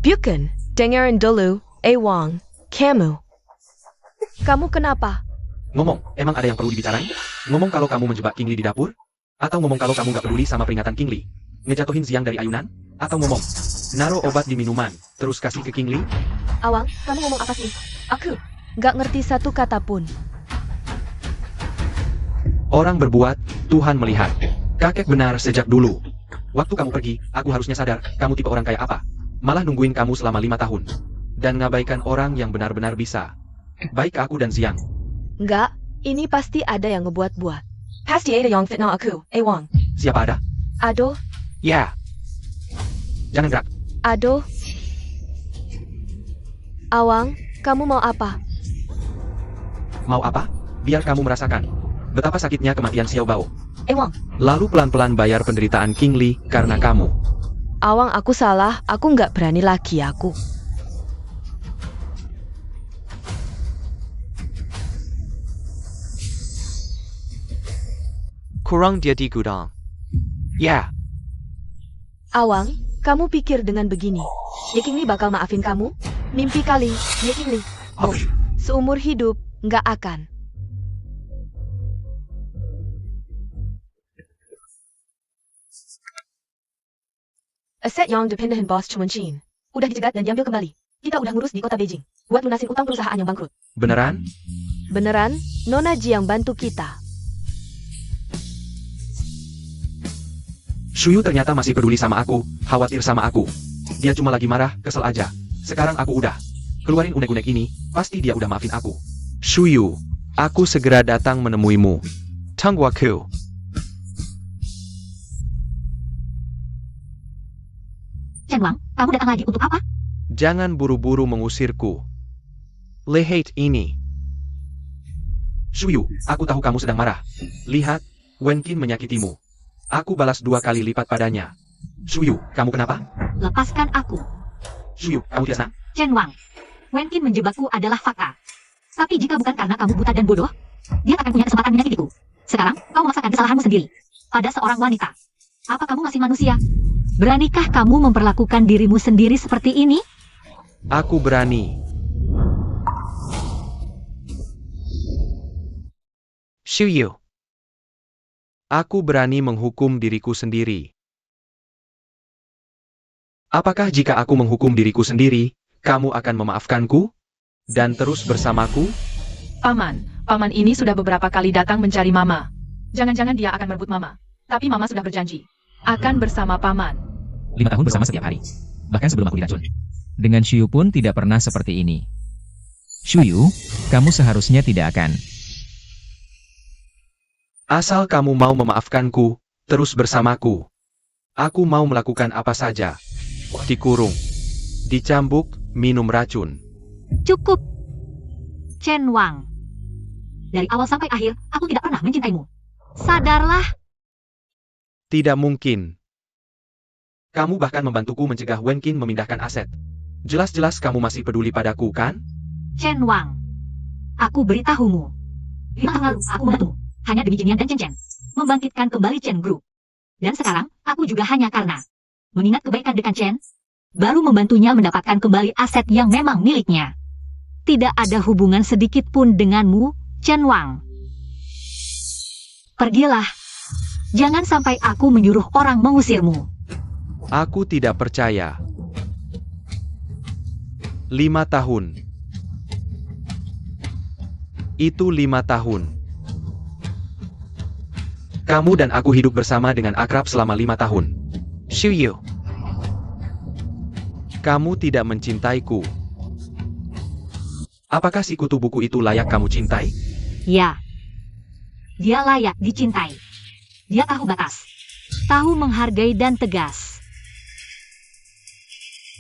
Bukan, dengerin dulu, Wang, Kamu kenapa? Ngomong, emang ada yang perlu dibicarain? Ngomong kalau kamu menjebak King Li di dapur? Atau ngomong kalau kamu gak peduli sama peringatan King Li? Ngejatuhin Ziang dari ayunan? Atau ngomong, naruh obat di minuman, terus kasih ke King Li? Awang, kamu ngomong apa sih? Aku nggak ngerti satu kata pun. Orang berbuat, Tuhan melihat. Kakek benar sejak dulu. Waktu kamu pergi, aku harusnya sadar, kamu tipe orang kayak apa. Malah nungguin kamu selama 5 tahun. Dan ngabaikan orang yang benar-benar bisa. Baik aku dan Ziang. Nggak, ini pasti ada yang ngebuat-buat. Pasti ada yang fitnah aku, Wang. Siapa ada? Aduh, Ya. Jangan gerak. aduh. Awang, kamu mau apa? Mau apa? Biar kamu merasakan. Betapa sakitnya kematian Xiao Bao. Wang. Lalu pelan-pelan bayar penderitaan King Li karena kamu. Awang, aku salah, aku nggak berani lagi aku. Kurang dia di gudang. Ya. Awang, kamu pikir dengan begini, King Li bakal maafin kamu? Mimpi kali, King Li. Seumur hidup, nggak akan. Aset yang dipindahin bos Chumanchin. Udah dicegat dan diambil kembali. Kita udah ngurus di kota Beijing. Buat lunasin utang perusahaan yang bangkrut. Beneran? Beneran, Nona Ji yang bantu kita. Shuyu ternyata masih peduli sama aku, khawatir sama aku. Dia cuma lagi marah, kesel aja. Sekarang aku udah keluarin unek-unek ini, pasti dia udah maafin aku. Shuyu, aku segera datang menemuimu. Tunggu aku. Chen Wang, kamu datang lagi untuk apa? Jangan buru-buru mengusirku. Lihat ini. Shuyu, aku tahu kamu sedang marah. Lihat, Wen Qin menyakitimu. Aku balas 2 kali lipat padanya. Shuyu, kamu kenapa? Lepaskan aku. Shuyu, kamu tidak senang? Chen Wang, Wen Qin menjebakku adalah fakta. Tapi jika bukan karena kamu buta dan bodoh, dia akan punya kesempatan menyakitiku. Sekarang, kau memaksakan kesalahanmu sendiri. Pada seorang wanita. Apa kamu masih manusia? Beranikah kamu memperlakukan dirimu sendiri seperti ini? Aku berani. Shuyu. Aku berani menghukum diriku sendiri. Apakah jika aku menghukum diriku sendiri, kamu akan memaafkanku? Dan terus bersamaku? Paman ini sudah beberapa kali datang mencari Mama. Jangan-jangan dia akan merebut Mama. Tapi Mama sudah berjanji. Akan bersama Paman. 5 tahun bersama setiap hari. Bahkan sebelum aku diracun. Dengan Shuyu pun tidak pernah seperti ini. Shuyu, kamu seharusnya tidak akan. Asal kamu mau memaafkanku, terus bersamaku. Aku mau melakukan apa saja. Dikurung, dicambuk, minum racun. Cukup. Chen Wang. Dari awal sampai akhir, aku tidak pernah mencintaimu. Sadarlah. Tidak mungkin. Kamu bahkan membantuku mencegah Wen Qin memindahkan aset. Jelas-jelas kamu masih peduli padaku, kan? Chen Wang. Aku beritahumu. 5 tahun lalu, aku membantumu. Hanya demi Jinian dan Chen Chen. Membangkitkan kembali Chen Group. Dan sekarang, aku juga hanya karena mengingat kebaikan dengan Chen, baru membantunya mendapatkan kembali aset yang memang miliknya. Tidak ada hubungan sedikit pun denganmu, Chen Wang. Pergilah. Jangan sampai aku menyuruh orang mengusirmu. Aku tidak percaya. 5 tahun. Itu 5 tahun. Kamu dan aku hidup bersama dengan akrab selama 5 tahun. Shuyu. Kamu tidak mencintaiku. Apakah si kutu buku itu layak kamu cintai? Ya. Dia layak dicintai. Dia tahu batas, tahu menghargai dan tegas.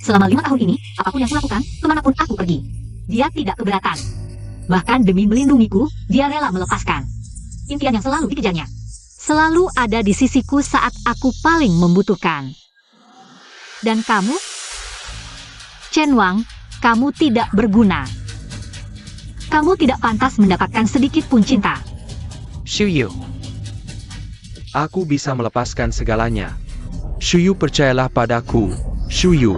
Selama 5 tahun ini, apapun yang kulakukan, kemanapun aku pergi, dia tidak keberatan. Bahkan demi melindungiku, dia rela melepaskan. Impian yang selalu dikejarnya. Selalu ada di sisiku saat aku paling membutuhkan. Dan kamu? Chen Wang, kamu tidak berguna. Kamu tidak pantas mendapatkan sedikit pun cinta. Shuyu. Aku bisa melepaskan segalanya. Shuyu, percayalah padaku. Shuyu.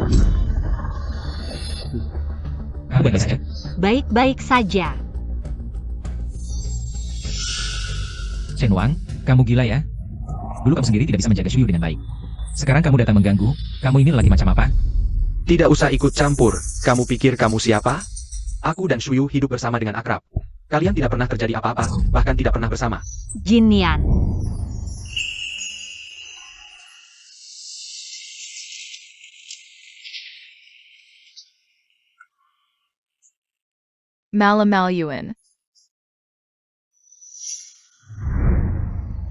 Kamu baik saja. Baik-baik saja. Chen Wang, kamu gila ya? Dulu kamu sendiri tidak bisa menjaga Shuyu dengan baik. Sekarang kamu datang mengganggu. Kamu ini lelaki macam apa? Tidak usah ikut campur. Kamu pikir kamu siapa? Aku dan Shuyu hidup bersama dengan akrab. Kalian tidak pernah terjadi apa-apa, bahkan tidak pernah bersama. Jin Nian. Malamaluan.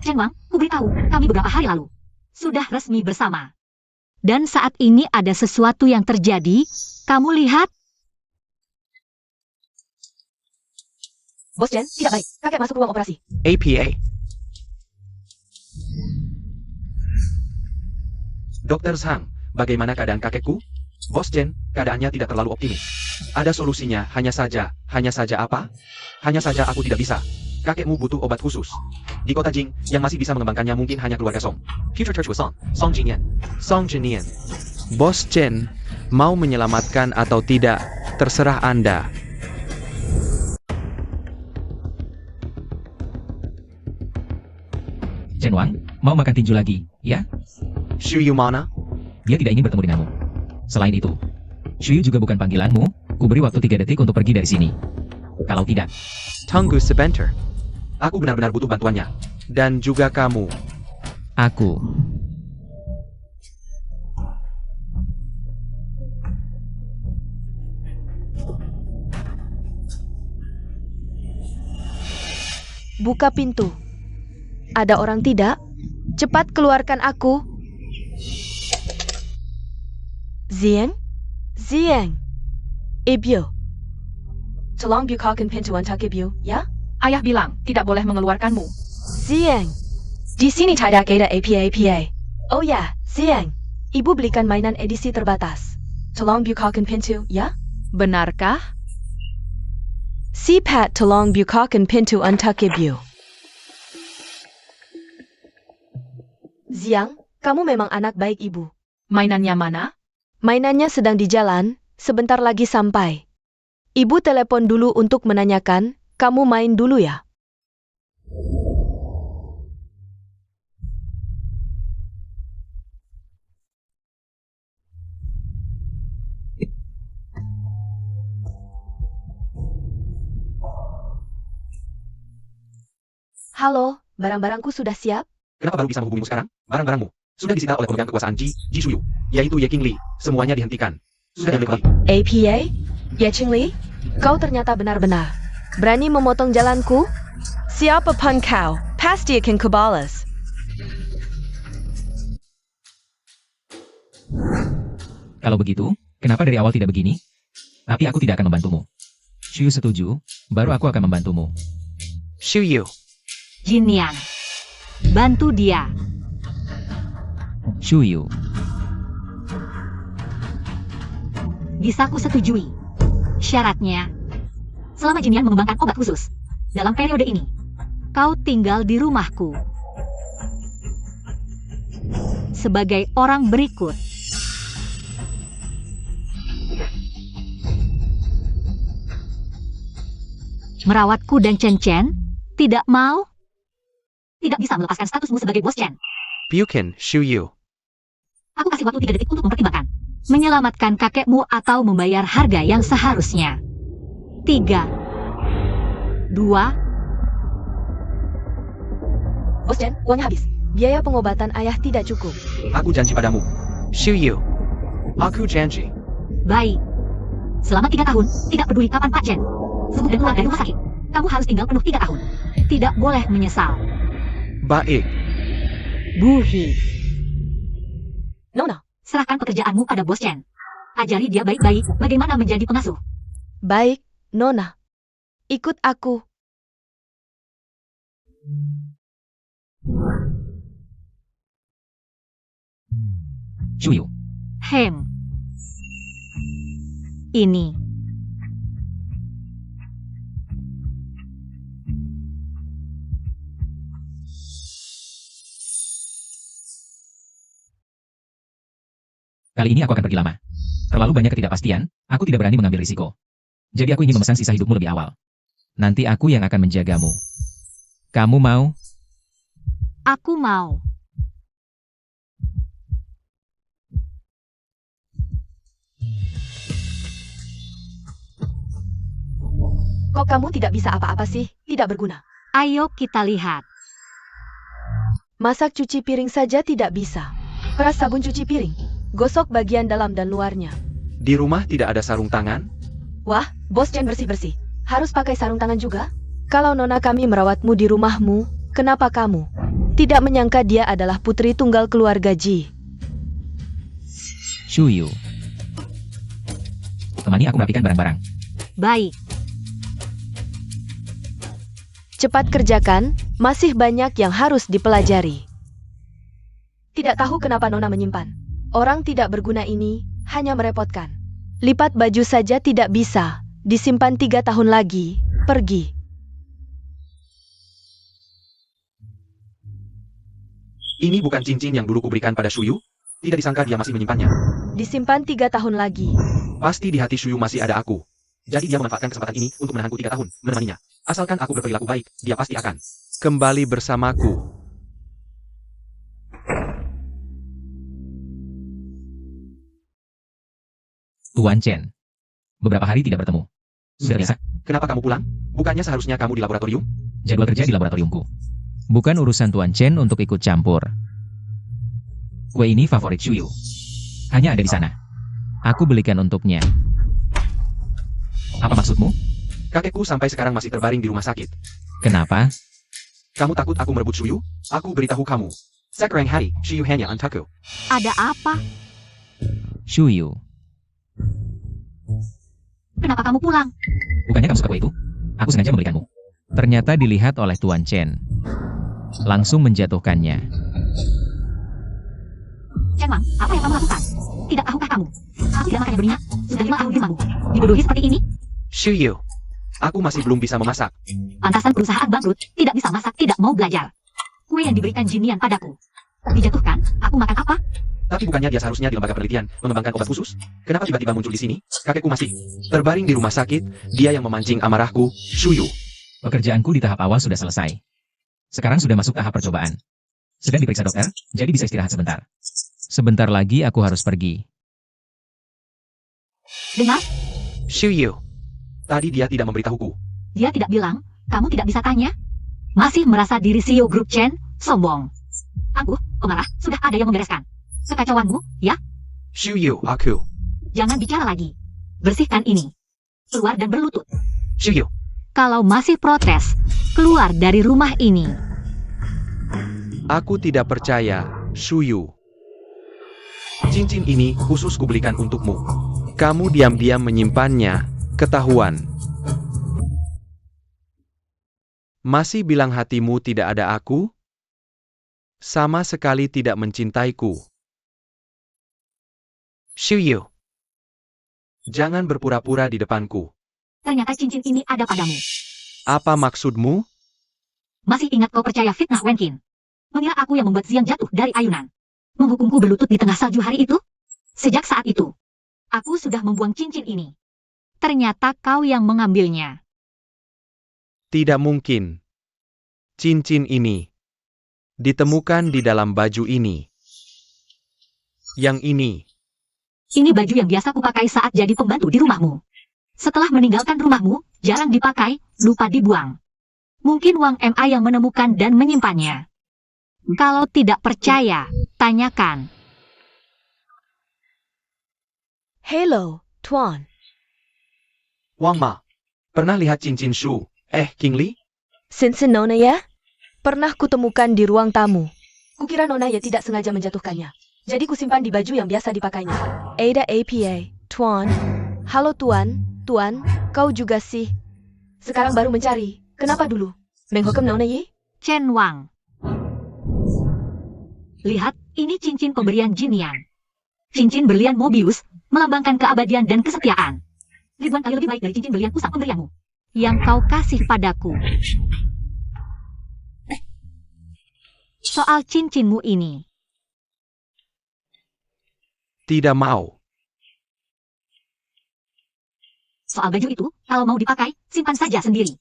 Chen Wang, ku beritahu, kami beberapa hari lalu sudah resmi bersama. Dan saat ini ada sesuatu yang terjadi. Kamu lihat? Bos Chen, tidak baik. Kakek masuk ruang operasi. APA. Dr. Zhang, bagaimana keadaan kakekku? Bos Chen, keadaannya tidak terlalu optimis. Ada solusinya, hanya saja apa? Hanya saja aku tidak bisa. Kakekmu butuh obat khusus. Di kota Jing, yang masih bisa mengembangkannya mungkin hanya keluarga Song. Future Church with Song Jinian. Song Jinian. Bos Chen, mau menyelamatkan atau tidak, terserah Anda. Chen Wang, mau makan tinju lagi, ya? Shuyu mana? Dia tidak ingin bertemu denganmu. Selain itu, Shuyu juga bukan panggilanmu. Ku beri waktu 3 detik untuk pergi dari sini. Kalau tidak, Tunggu sebentar. Aku benar-benar butuh bantuannya. Dan juga kamu. aku. Buka pintu. Ada orang tidak? Cepat keluarkan aku. Zieng? Zieng. Ibyo. Tolong bukakan pintu untuk Ibyo, ya? Ayah bilang, tidak boleh mengeluarkanmu. Zieng. Di sini tidak ada APA. Oh ya, Zieng. Ibu belikan mainan edisi terbatas. Tolong bukakan pintu, ya? Benarkah? Si Pat, tolong bukakan pintu untuk Ibyo. Ziang, kamu memang anak baik ibu. Mainannya mana? Mainannya sedang di jalan, sebentar lagi sampai. Ibu telepon dulu untuk menanyakan, kamu main dulu ya? Halo, barang-barangku sudah siap? Kenapa baru bisa menghubungimu sekarang? Barang-barangmu sudah disita oleh pemegang kekuasaan Ji Shuyu, yaitu Ye Qingli. Semuanya dihentikan. Sudah diambil kembali. APA? Ye Qingli? Kau ternyata benar-benar berani memotong jalanku? Siapapun kau, pasti akan kubalas. Kalau begitu, kenapa dari awal tidak begini? Tapi aku tidak akan membantumu. Shuyu setuju, baru aku akan membantumu. Shuyu. Jin Nian. Bantu dia. Shuyu. Bisa ku setujui. Syaratnya, selama Jin Nian mengembangkan obat khusus, dalam periode ini, kau tinggal di rumahku. Sebagai orang berikut. Merawatku dan Chen Chen, tidak mau? Tidak bisa melepaskan statusmu sebagai bos Chen. Bukan, Shuyu. Aku kasih waktu 3 detik untuk mempertimbangkan. Menyelamatkan kakekmu atau membayar harga yang seharusnya. 3, 2, Bos Chen, uangnya habis. Biaya pengobatan ayah tidak cukup. Aku janji padamu. Shuyu. Aku janji. baik. Selama 3 tahun, tidak peduli kapan Pak Chen sembuh dan keluar dari rumah sakit, kamu harus tinggal penuh 3 tahun. Tidak boleh menyesal. Baik. Buhi. Nona, Serahkan pekerjaanmu pada Bos Chen. Ajari dia baik-baik bagaimana menjadi pengasuh. baik, Nona. Ikut aku. Shuyu. Ini. Kali ini aku akan pergi lama. Terlalu banyak ketidakpastian, aku tidak berani mengambil risiko. Jadi aku ingin memesan sisa hidupmu lebih awal. Nanti aku yang akan menjagamu. Kamu mau? Aku mau. Kok kamu tidak bisa apa-apa sih? Tidak berguna. Ayo kita lihat. Masak cuci piring saja tidak bisa. Peras sabun cuci piring. Gosok bagian dalam dan luarnya. Di rumah tidak ada sarung tangan? Wah, Bos Chen bersih-bersih. Harus pakai sarung tangan juga? Kalau nona kami merawatmu di rumahmu, kenapa kamu tidak menyangka dia adalah putri tunggal keluarga Ji? Shuyu. Temani aku merapikan barang-barang. Baik. Cepat kerjakan, masih banyak yang harus dipelajari. Tidak tahu kenapa nona menyimpan. Orang tidak berguna ini hanya merepotkan. Lipat baju saja tidak bisa. Disimpan 3 tahun lagi. Pergi. Ini bukan cincin yang dulu kuberikan pada Shuyu? Tidak disangka dia masih menyimpannya. Disimpan 3 tahun lagi. Pasti di hati Shuyu masih ada aku. Jadi dia memanfaatkan kesempatan ini untuk menahanku 3 tahun, menemaninya. Asalkan aku berperilaku baik, dia pasti akan Kembali bersamaku. Tuan Chen. Beberapa hari tidak bertemu. Sudah biasa. Kenapa kamu pulang? Bukannya seharusnya kamu di laboratorium? Jadwal kerja di laboratoriumku. Bukan urusan Tuan Chen untuk ikut campur. Kue ini favorit Shuyu. Hanya ada di sana. Aku belikan untuknya. Apa maksudmu? Kakekku sampai sekarang masih terbaring di rumah sakit. Kenapa? Kamu takut aku merebut Shuyu? Aku beritahu kamu. Sekarang hari, Shuyu hanya untukku. Ada apa? Shuyu. Kenapa kamu pulang? Bukannya kamu suka kue itu? Aku sengaja membelikanmu. Ternyata dilihat oleh Tuan Chen. Langsung menjatuhkannya. Chen Wang, apa yang kamu lakukan? Tidak tahukah kamu? Aku tidak makan berinya. Sudah 5 tahun di rumahmu. Dibodohi seperti ini? Shuyu, aku masih belum bisa memasak. Pantasan perusahaan bangkrut, tidak bisa masak, tidak mau belajar. Kue yang diberikan Jinian padaku. Dijatuhkan, aku makan apa? Tapi bukannya dia seharusnya di lembaga penelitian mengembangkan obat khusus? Kenapa tiba-tiba muncul di sini? Kakekku masih terbaring di rumah sakit. Dia yang memancing amarahku, Shuyu. Pekerjaanku di tahap awal sudah selesai. Sekarang sudah masuk tahap percobaan. Sedang diperiksa dokter, jadi bisa istirahat sebentar. Sebentar lagi aku harus pergi. Dengar, Shuyu, tadi dia tidak memberitahuku. dia tidak bilang, kamu tidak bisa tanya. Masih merasa diri CEO Grup Chen, sombong. Aku, pemarah, sudah ada yang membereskan. Kekacauanmu, ya? Shuyu, aku. Jangan bicara lagi. Bersihkan ini. Keluar dan berlutut. Shuyu, Kalau masih protes, keluar dari rumah ini. Aku tidak percaya, Shuyu. cincin ini khusus kubelikan untukmu. Kamu diam-diam menyimpannya. Ketahuan. Masih bilang hatimu tidak ada aku? Sama sekali tidak mencintaiku. Shuyu, Jangan berpura-pura di depanku. Ternyata cincin ini ada padamu. Apa maksudmu? Masih ingat kau percaya fitnah Wenqin? Mengira aku yang membuat Xiang jatuh dari ayunan. Menghukumku berlutut di tengah salju hari itu? Sejak saat itu, aku sudah membuang cincin ini. Ternyata kau yang mengambilnya. Tidak mungkin. Cincin ini ditemukan di dalam baju ini. Yang ini. Ini baju yang biasa kupakai saat jadi pembantu di rumahmu. Setelah meninggalkan rumahmu, jarang dipakai, lupa dibuang. Mungkin Wang Ma yang menemukan dan menyimpannya. Kalau tidak percaya, tanyakan. Hello, Tuan. Wang Ma. Pernah lihat cincin Shu? King Li? Since Nona ya? Pernah kutemukan di ruang tamu. Kukira Nona Ye tidak sengaja menjatuhkannya. Jadi kusimpan di baju yang biasa dipakainya. Ada APA, Tuan. Halo Tuan, kau juga sih. Sekarang baru mencari. Kenapa dulu? Menghukum Nona Ye? Chen Wang. Lihat, ini cincin pemberian Jin Yan. Cincin berlian Mobius, melambangkan keabadian dan kesetiaan. Ribuan kali lebih baik dari cincin berlian pusat pemberianmu. Yang kau kasih padaku. Soal cincinmu ini. Tidak mau. Soal baju itu, kalau mau dipakai, simpan saja sendiri.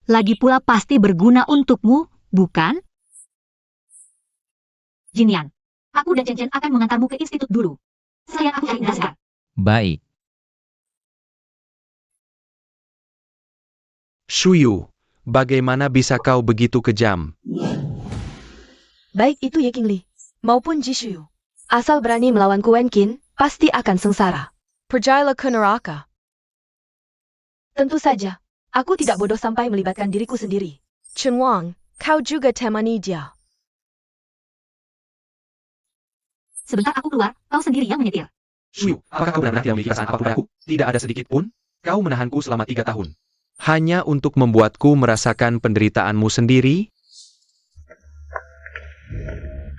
Lagi pula pasti berguna untukmu, bukan? Jin Yan, aku dan Chen Chen akan mengantarmu ke institut dulu. Sekalian aku cari udara segar. Baik. Shuyu, bagaimana bisa kau begitu kejam? Baik itu Ye Qingli, maupun Ji Shuyu. Asal berani melawan Wen Qin, pasti akan sengsara. Pergilah ke neraka. Tentu saja, aku tidak bodoh sampai melibatkan diriku sendiri. Chen Wang, kau juga temani dia. Sebentar aku keluar, kau sendiri yang menyetir. Shuyu, apakah kau benar-benar tidak memiliki perasaan apapun padaku? Tidak ada sedikit pun. Kau menahanku selama 3 tahun. Hanya untuk membuatku merasakan penderitaanmu sendiri?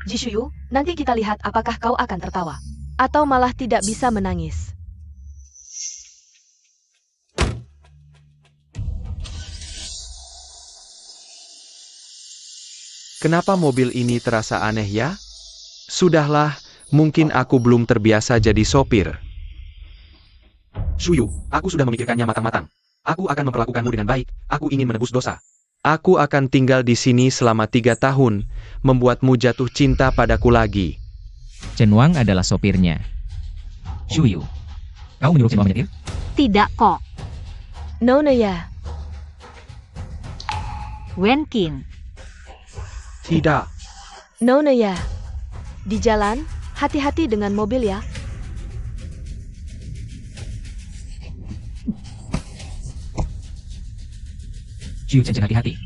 Ji Shuyu, nanti kita lihat apakah kau akan tertawa. Atau malah tidak bisa menangis. Kenapa mobil ini terasa aneh ya? Sudahlah, mungkin aku belum terbiasa jadi sopir. Shuyu, aku sudah memikirkannya matang-matang. Aku akan memperlakukanmu dengan baik. Aku ingin menebus dosa. Aku akan tinggal di sini selama 3 tahun, membuatmu jatuh cinta padaku lagi. Chen Wang adalah sopirnya. Shuyu, kau menyuruh Chen Wang menyetir? Tidak kok, Nona ya. Wen Qin. Tidak. Nona ya. Di jalan, hati-hati dengan mobil ya. Shuyu, Chen Chen, hati-hati.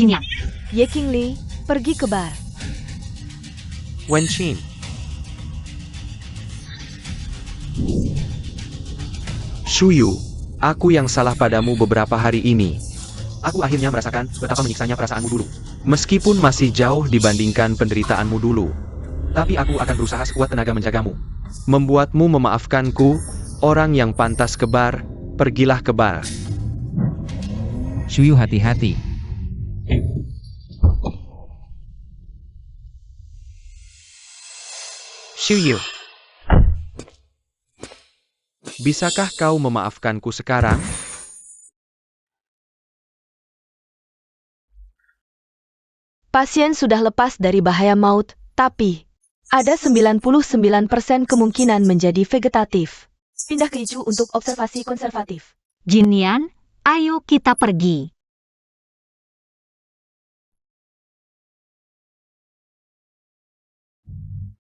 Jin Yan, Ye Qingli, pergi ke bar. Wen Qin, Shuyu, aku yang salah padamu beberapa hari ini. Aku akhirnya merasakan betapa menyiksanya perasaanmu dulu. Meskipun masih jauh dibandingkan penderitaanmu dulu. Tapi aku akan berusaha sekuat tenaga menjagamu. Membuatmu memaafkanku, orang yang pantas ke bar, pergilah ke bar. Shuyu, hati-hati. Shuyu, bisakah kau memaafkanku sekarang? Pasien sudah lepas dari bahaya maut, tapi ada 99% kemungkinan menjadi vegetatif. Pindah ke ICU untuk observasi konservatif. Jin Yan, ayo kita pergi.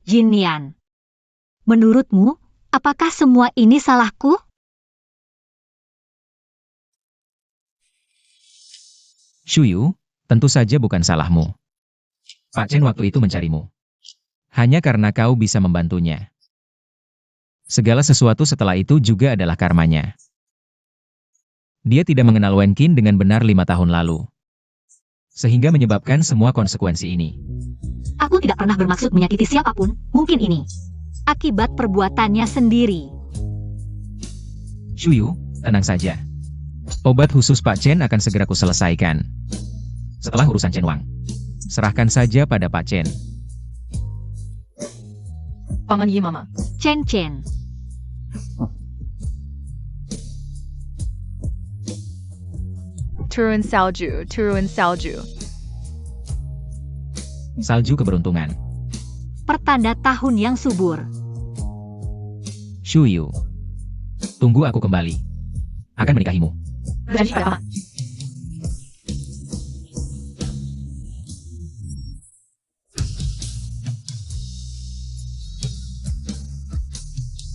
Jin Yan, menurutmu, apakah semua ini salahku? Shuyu, tentu saja bukan salahmu. Pak Chen waktu itu mencarimu. Hanya karena kau bisa membantunya. Segala sesuatu setelah itu juga adalah karmanya. Dia tidak mengenal Wen Qin dengan benar 5 tahun lalu. Sehingga menyebabkan semua konsekuensi ini. Aku tidak pernah bermaksud menyakiti siapapun, mungkin ini. Akibat perbuatannya sendiri. Shuyu, tenang saja. Obat khusus Pak Chen akan segera kuselesaikan. Setelah urusan Chen Wang. Serahkan saja pada Pak Chen. Paman Yi Mama. Chen Chen. Turun salju, turun salju. Salju keberuntungan. Pertanda tahun yang subur. Shuyu. Tunggu aku kembali. Akan menikahimu. Berjanji pada Paman.